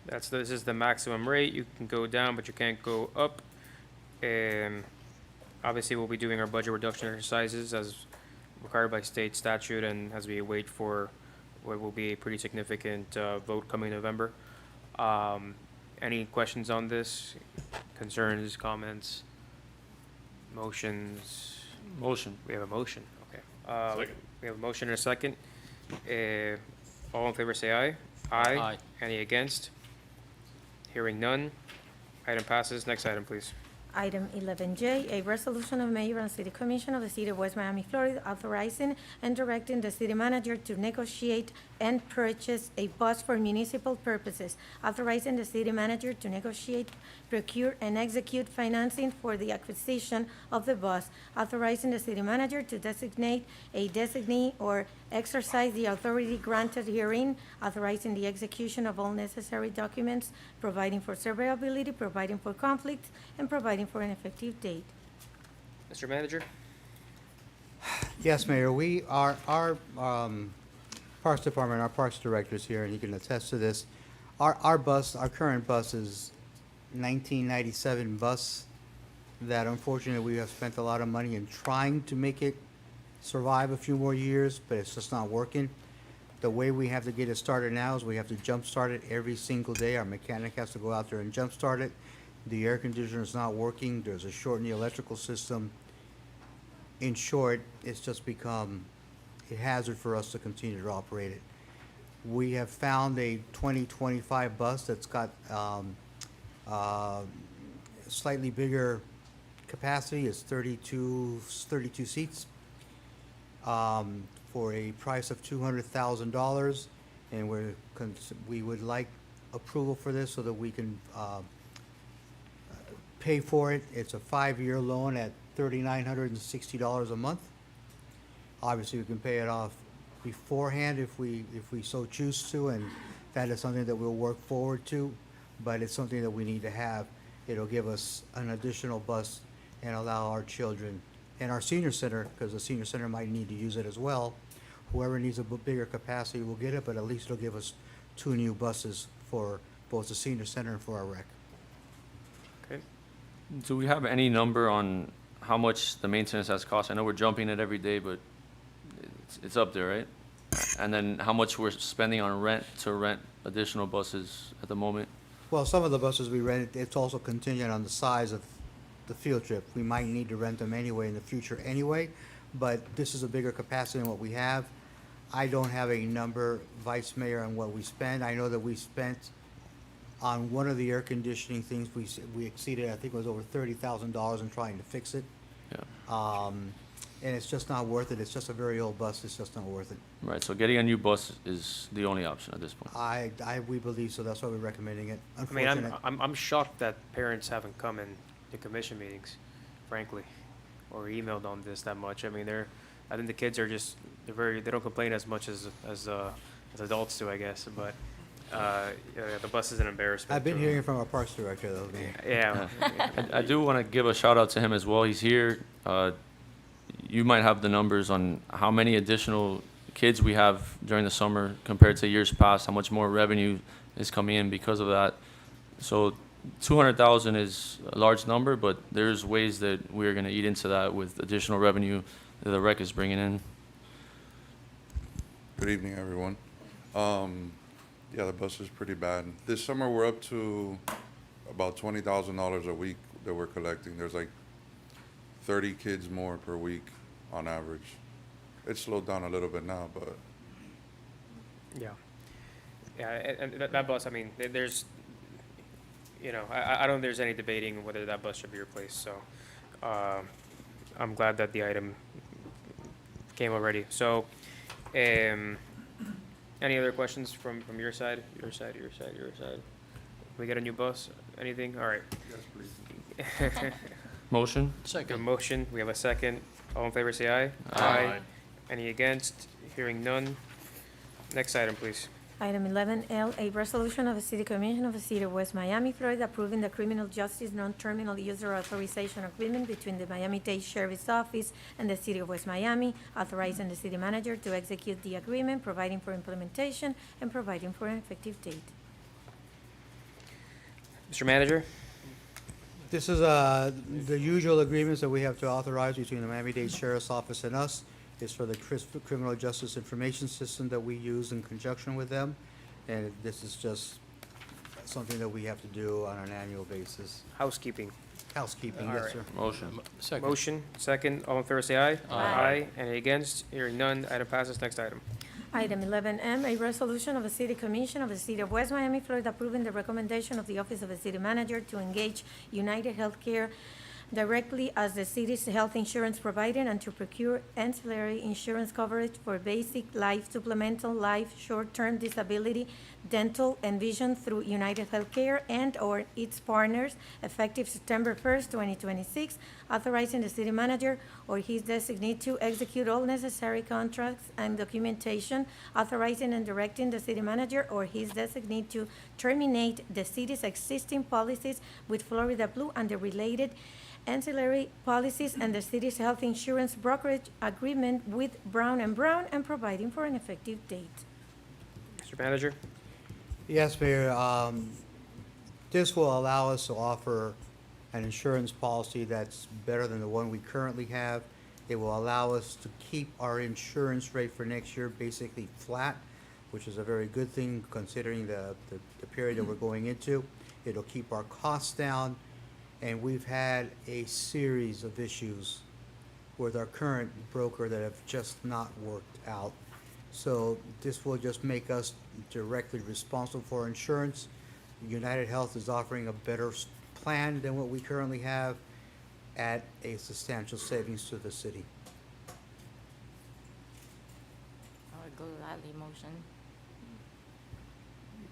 This is the maximum rate. You can go down, but you can't go up. Obviously, we'll be doing our budget reduction exercises as required by state statute, and as we wait for what will be a pretty significant vote coming November. Any questions on this? Concerns, comments, motions? Motion. We have a motion, okay. Second. We have a motion and a second. All in favor say aye. Aye. Any against? Hearing none. Item passes. Next item, please. Item 11J, a resolution of Mayor and City Commission of the City of West Miami, Florida, authorizing and directing the city manager to negotiate and purchase a bus for municipal purposes, authorizing the city manager to negotiate, procure, and execute financing for the acquisition of the bus, authorizing the city manager to designate a designee or exercise the authority granted herein, authorizing the execution of all necessary documents, providing for surveyability, providing for conflicts, and providing for an effective date. Mr. Manager? Yes, Mayor, our Parks Department, our Parks Director is here, and he can attest to this. Our current bus is 1997 bus that unfortunately we have spent a lot of money in trying to make it survive a few more years, but it's just not working. The way we have to get it started now is we have to jump start it every single day. Our mechanic has to go out there and jump start it. The air conditioner is not working. There's a short in the electrical system. In short, it's just become a hazard for us to continue to operate it. We have found a 2025 bus that's got slightly bigger capacity. It's 32 seats for a price of $200,000, and we would like approval for this so that we can pay for it. It's a 5-year loan at $3,960 a month. Obviously, we can pay it off beforehand if we so choose to, and that is something that we'll work forward to, but it's something that we need to have. It'll give us an additional bus and allow our children and our senior center, because the senior center might need to use it as well. Whoever needs a bigger capacity will get it, but at least it'll give us 2 new buses for both the senior center and for our rec. Okay. Do we have any number on how much the maintenance has cost? I know we're jumping it every day, but it's up there, right? And then how much we're spending on rent additional buses at the moment? Well, some of the buses we rent, it's also contingent on the size of the field trip. We might need to rent them anyway in the future anyway, but this is a bigger capacity than what we have. I don't have a number, Vice Mayor, on what we spend. I know that we spent on one of the air conditioning things, we exceeded, I think it was over $30,000 in trying to fix it. Yeah. And it's just not worth it. It's just a very old bus. It's just not worth it. Right, so getting a new bus is the only option at this point. We believe so. That's why we're recommending it. I mean, Unfortunate. I'm shocked that parents haven't come in to commission meetings, frankly, or emailed on this that much. I mean, I think the kids are just, they don't complain as much as adults do, I guess, but, yeah, the bus is an embarrassment. I've been to- hearing from our parks director, though. Yeah. I do want to give a shout out to him as well. He's here. You might have the numbers on how many additional kids we have during the summer compared to years past, how much more revenue is coming in because of that. So 200,000 is a large number, but there's ways that we're going to eat into that with additional revenue that the rec is bringing in. Good evening, everyone. Yeah, the bus is pretty bad. This summer, we're up to about $20,000 a week that we're collecting. There's like 30 kids more per week on average. It's slowed down a little bit now, but Yeah. Yeah, and that bus, I mean, there's, I don't think there's any debating whether that bus should be replaced, so, I'm glad that the item came already. So, any other questions from your side? Your side? We get a new bus? Anything? All right. yes, please. Motion? A Second. motion, we have a second. All in favor, say aye. Aye. Any against? Hearing none. Next item, please. Item 11L, a resolution of the City Commission of the City of West Miami, Florida, approving the criminal justice non-terminal user authorization agreement between the Miami-Dade Sheriff's Office and the City of West Miami, authorizing the city manager to execute the agreement, providing for implementation, and providing for an effective date. Mr. Manager? This is the usual agreements that we have to authorize between the Miami-Dade Sheriff's Office and us. It's for the Criminal Justice Information System that we use in conjunction with them. And this is just something that we have to do on an annual basis. Housekeeping. Housekeeping, All yes, right. sir. Motion. Second. Motion, second. All in favor, say aye. Aye. Any against? Hearing none. Item passes. Next item. Item 11M, a resolution of the City Commission of the City of West Miami, Florida, approving the recommendation of the Office of the City Manager to engage United Healthcare directly as the city's health insurance provider and to procure ancillary insurance coverage for basic life, supplemental life, short-term disability, dental, and vision through United Healthcare and/or its partners, effective September 1st, 2026, authorizing the city manager or his designee to execute all necessary contracts and documentation, authorizing and directing the city manager or his designee to terminate the city's existing policies with Florida Blue and the related ancillary policies and the city's health insurance brokerage agreement with Brown & Brown, and providing for an effective date. Mr. Manager? Yes, Mayor. This will allow us to offer an insurance policy that's better than the one we currently have. It will allow us to keep our insurance rate for next year basically flat, which is a very good thing considering the period that we're going into. It'll keep our costs down, and we've had a series of issues with our current broker that have just not worked out. So this will just make us directly responsible for our insurance. United Health is offering a better plan than what we currently have at a substantial savings to the city. I would gladly motion.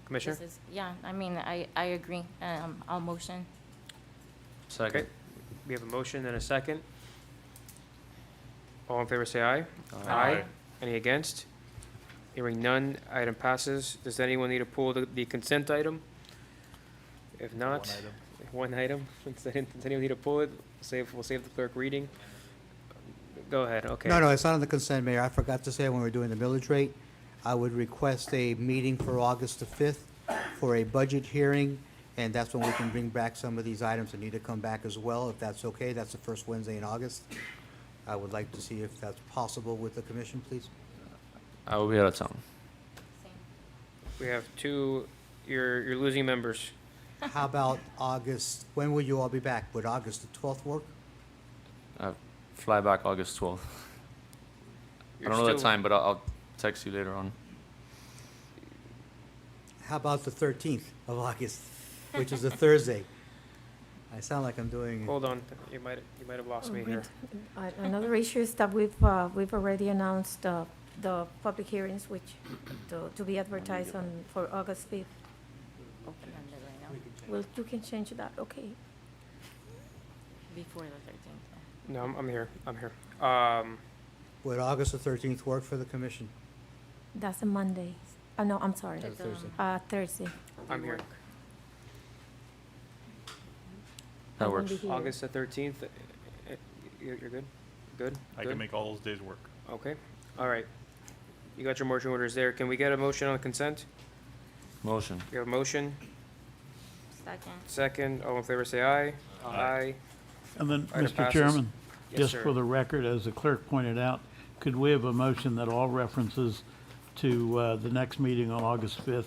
Commissioner? This is- Yeah, I mean, I agree. I'll motion. Second. Okay. We have a motion and a second. All in favor, say aye. Aye. Any against? Hearing none, item passes. Does anyone need to pull the consent item? If not, one item. Does anyone need to pull it? We'll save the clerk reading. Go ahead, okay. No, it's not on the consent, Mayor. I forgot to say when we were doing the millage rate, I would request a meeting for August the 5th for a budget hearing, and that's when we can bring back some of these items that need to come back as well, if that's okay. That's the first Wednesday in August. I would like to see if that's possible with the commission, please. I will be out of town. We have two, you're losing members. How about August, when will you all be back? Would August the 12th work? Fly back August 12th. I don't know the time, but I'll text you later on. How about the 13th of August, which is a Thursday? I sound like I'm doing. Hold on, you might have lost me here. Another issue is that we've already announced the public hearings, which to be advertised for August 5th. Open ended right now. Well, you can change that, okay. Before the 13th. No, I'm here. Would August the 13th work for the commission? That's a Monday. Oh, no, I'm sorry. That's Thursday. Thursday. I'm here. I That won't works. be here. August the 13th, you're good? Good? I Good? can make all those days work. Okay, all right. You got your marching orders there. Can we get a motion on consent? Motion. You have a motion? Second. Second, all in favor, say aye. Aye. And then, Item Mr. passes. Chairman, Yes, just sir. for the record, as the clerk pointed out, could we have a motion that all references to the next meeting on August 5th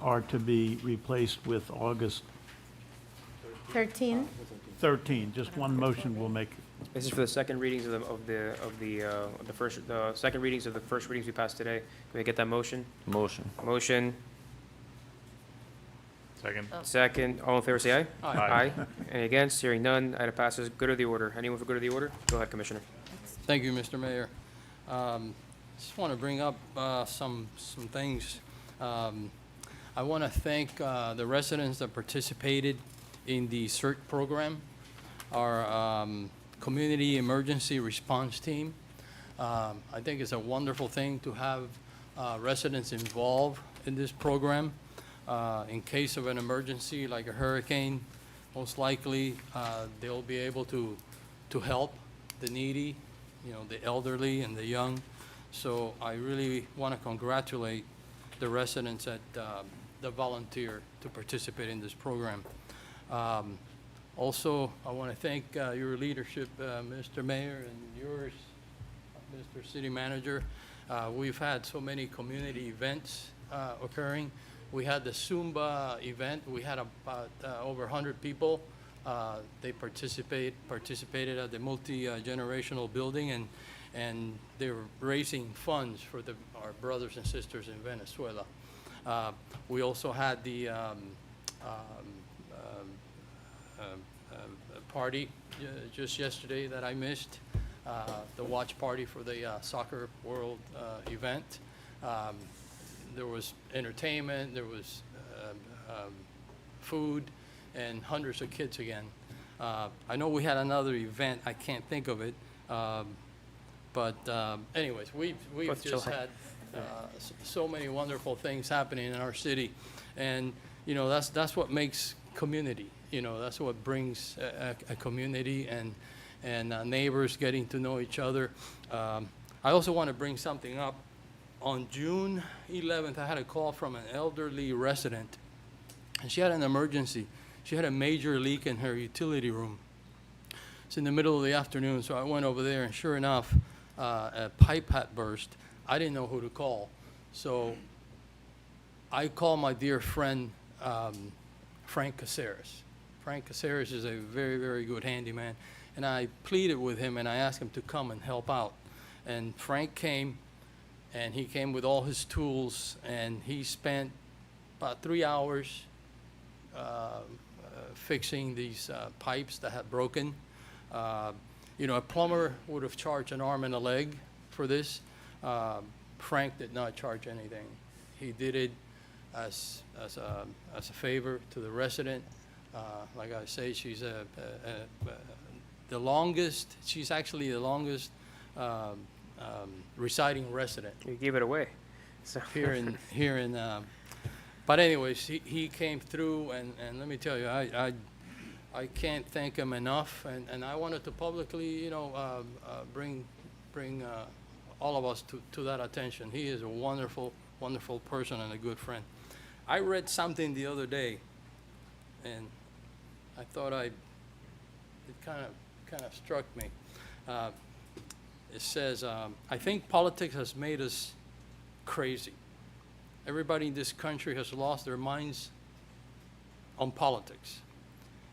are to be replaced with August 13? 13? Just one motion will make. This is for the second readings of the second readings of the first readings we passed today. Can we get that motion? Motion. Motion, Second. second, all in favor, say aye. Aye. Any against? Hearing none, item passes. Good of the order. Anyone for good of the order? Go ahead, Commissioner. Thank you, Mr. Mayor. Just want to bring up some things. I want to thank the residents that participated in the CERT program, our Community Emergency Response Team. I think it's a wonderful thing to have residents involved in this program. In case of an emergency like a hurricane, most likely they'll be able to help the needy, the elderly and the young. So I really want to congratulate the residents that volunteer to participate in this program. Also, I want to thank your leadership, Mr. Mayor, and yours, Mr. City Manager. We've had so many community events occurring. We had the Zumba event. We had about over 100 people. They participated at the multi-generational building, and they were raising funds for our brothers and sisters in Venezuela. We also had the party just yesterday that I missed, the watch party for the Soccer World event. There was entertainment, there was food, and hundreds of kids again. I know we had another event, I can't think of it, but anyways, we've Fourth of just July. had so many wonderful things happening in our city, and that's what makes community. That's what brings a community and neighbors getting to know each other. I also want to bring something up. On June 11th, I had a call from an elderly resident and she had an emergency. She had a major leak in her utility room. It's in the middle of the afternoon, so I went over there, and sure enough, a pipe had burst. I didn't know who to call, so I called my dear friend, Frank Caceres. Frank Caceres is a very, very good handyman, and I pleaded with him, and I asked him to come and help out. And Frank came, and he came with all his tools, and he spent about 3 hours fixing these pipes that had broken. You know, a plumber would have charged an arm and a leg for this. Frank did not charge anything. He did it as a favor to the resident. Like I say, she's the longest, she's actually the longest residing resident. You gave it away. So Here in, but anyways, he came through, and let me tell you, I can't thank him enough, and I wanted to publicly, you know, bring all of us to that attention. He is a wonderful, wonderful person and a good friend. I read something the other day, and I thought it kind of struck me. It says, I think politics has made us crazy. Everybody in this country has lost their minds on politics.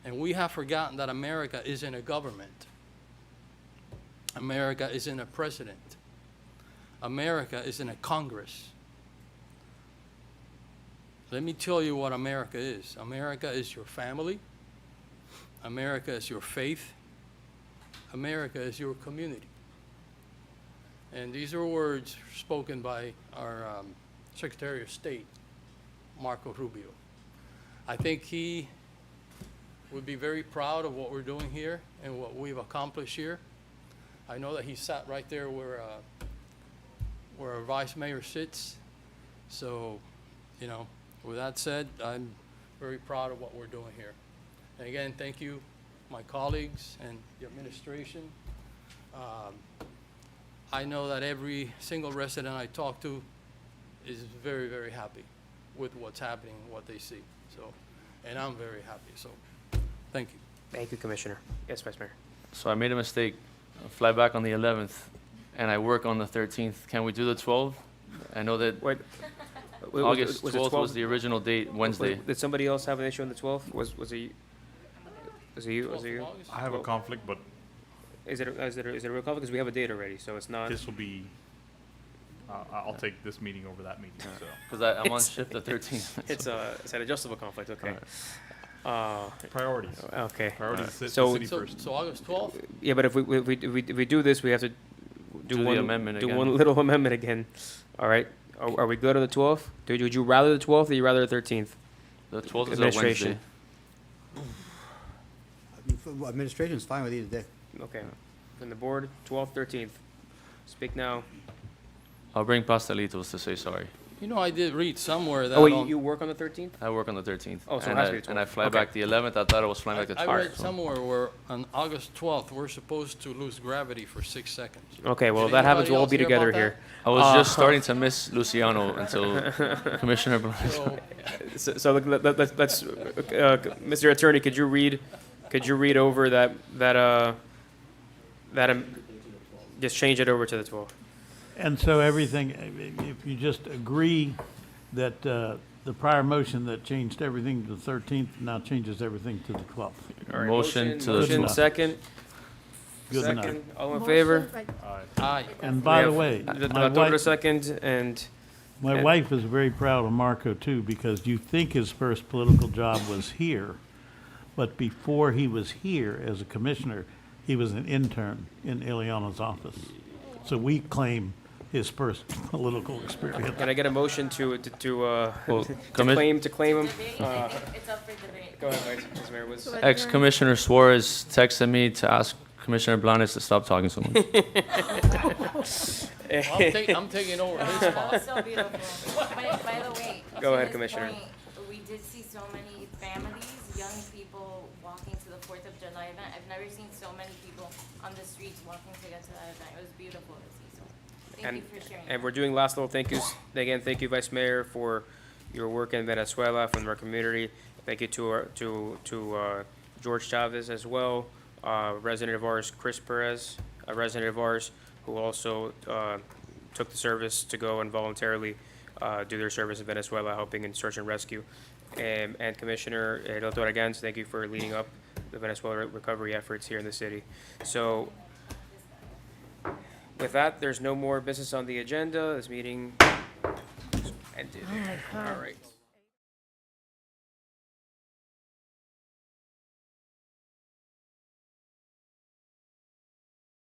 And we have forgotten that America isn't a government. America isn't a president. America isn't a Congress. Let me tell you what America is. America is your family. America is your faith. America is your community. And these are words spoken by our Secretary of State, Marco Rubio. I think he would be very proud of what we're doing here and what we've accomplished here. I know that he sat right there where our Vice Mayor sits. So, you know, with that said, I'm very proud of what we're doing here. And again, thank you, my colleagues and the administration. I know that every single resident I talk to is very, very happy with what's happening, what they see. So, and I'm very happy. So, thank you. Thank you, Commissioner. Yes, Vice Mayor. So I made a mistake. I fly back on the 11th, and I work on the 13th. Can we do the 12th? I know that Wait, August was it 12th 12? was the original date, Wednesday. Did somebody else have an issue on the 12th? Was it you? Was it you? Was it you? I have a conflict, but Is it a real conflict? Because we have a date already, so it's not. this will be, I'll take this meeting over that meeting, so. Because I'm on It's- shift the 13th. It's an adjustable conflict, okay. Priorities. Okay. Priorities set the So- city So, first. so August 12th? Yeah, but if we do this, we have to Do the one amendment do again. one little amendment again. All right. Are we good on the 12th? Would you rather the 12th or you rather the 13th? The 12th is a Administration. Wednesday. Administration's fine with either day. Okay. From the board, 12th, 13th. Speak now. I'll bring pastelitos to say sorry. You know, I did read somewhere that Oh, on- you work on the 13th? I work on the 13th. Oh, so it and has I, to be the and I 12th. fly Okay. back the 11th. I thought I was flying back the I 12th. read somewhere where on August 12th, we're supposed to lose gravity for 6 seconds. Okay, well, Did that happens, anybody we'll all else be hear together about here. I was just starting to miss Luciano until Commissioner Blanes. So let's, Mr. Attorney, could you read over just change it over to the 12th? And so everything, if you just agree that the prior motion that changed everything to the 13th now changes everything to the 12th. All right, Motion to the motion, 12th. second. Good enough. Second, all in favor? Aye. And by the way, my October wife, second, and my wife is very proud of Marco too, because you think his first political job was here, but before he was here as a commissioner, he was an intern in Ileana's office. So we claim his first political experience. can I get a motion to Well, claim him? It's up for debate. Go ahead, Vice Mayor Woods. Ex-Commissioner Suarez texted me to ask Commissioner Blanes to stop talking so much. I'm taking over his spot. So beautiful. By the way. Go to ahead, this Commissioner. point, we did see so many families, young people walking to the 4th of July event. I've never seen so many people on the streets walking to get to that event. It was beautiful to see, so thank And, you for sharing. and we're doing last little thank yous. Again, thank you, Vice Mayor, for your work in Venezuela, from our community. Thank you to George Chavez as well, resident of ours, Chris Perez, a resident of ours, who also took the service to go and voluntarily do their service in Venezuela, helping in search and rescue. And Commissioner Doctor Gans, thank you for leading up the Venezuela recovery efforts here in the city. So with that, there's no more business on the agenda. This meeting is ended. Oh my God. All right.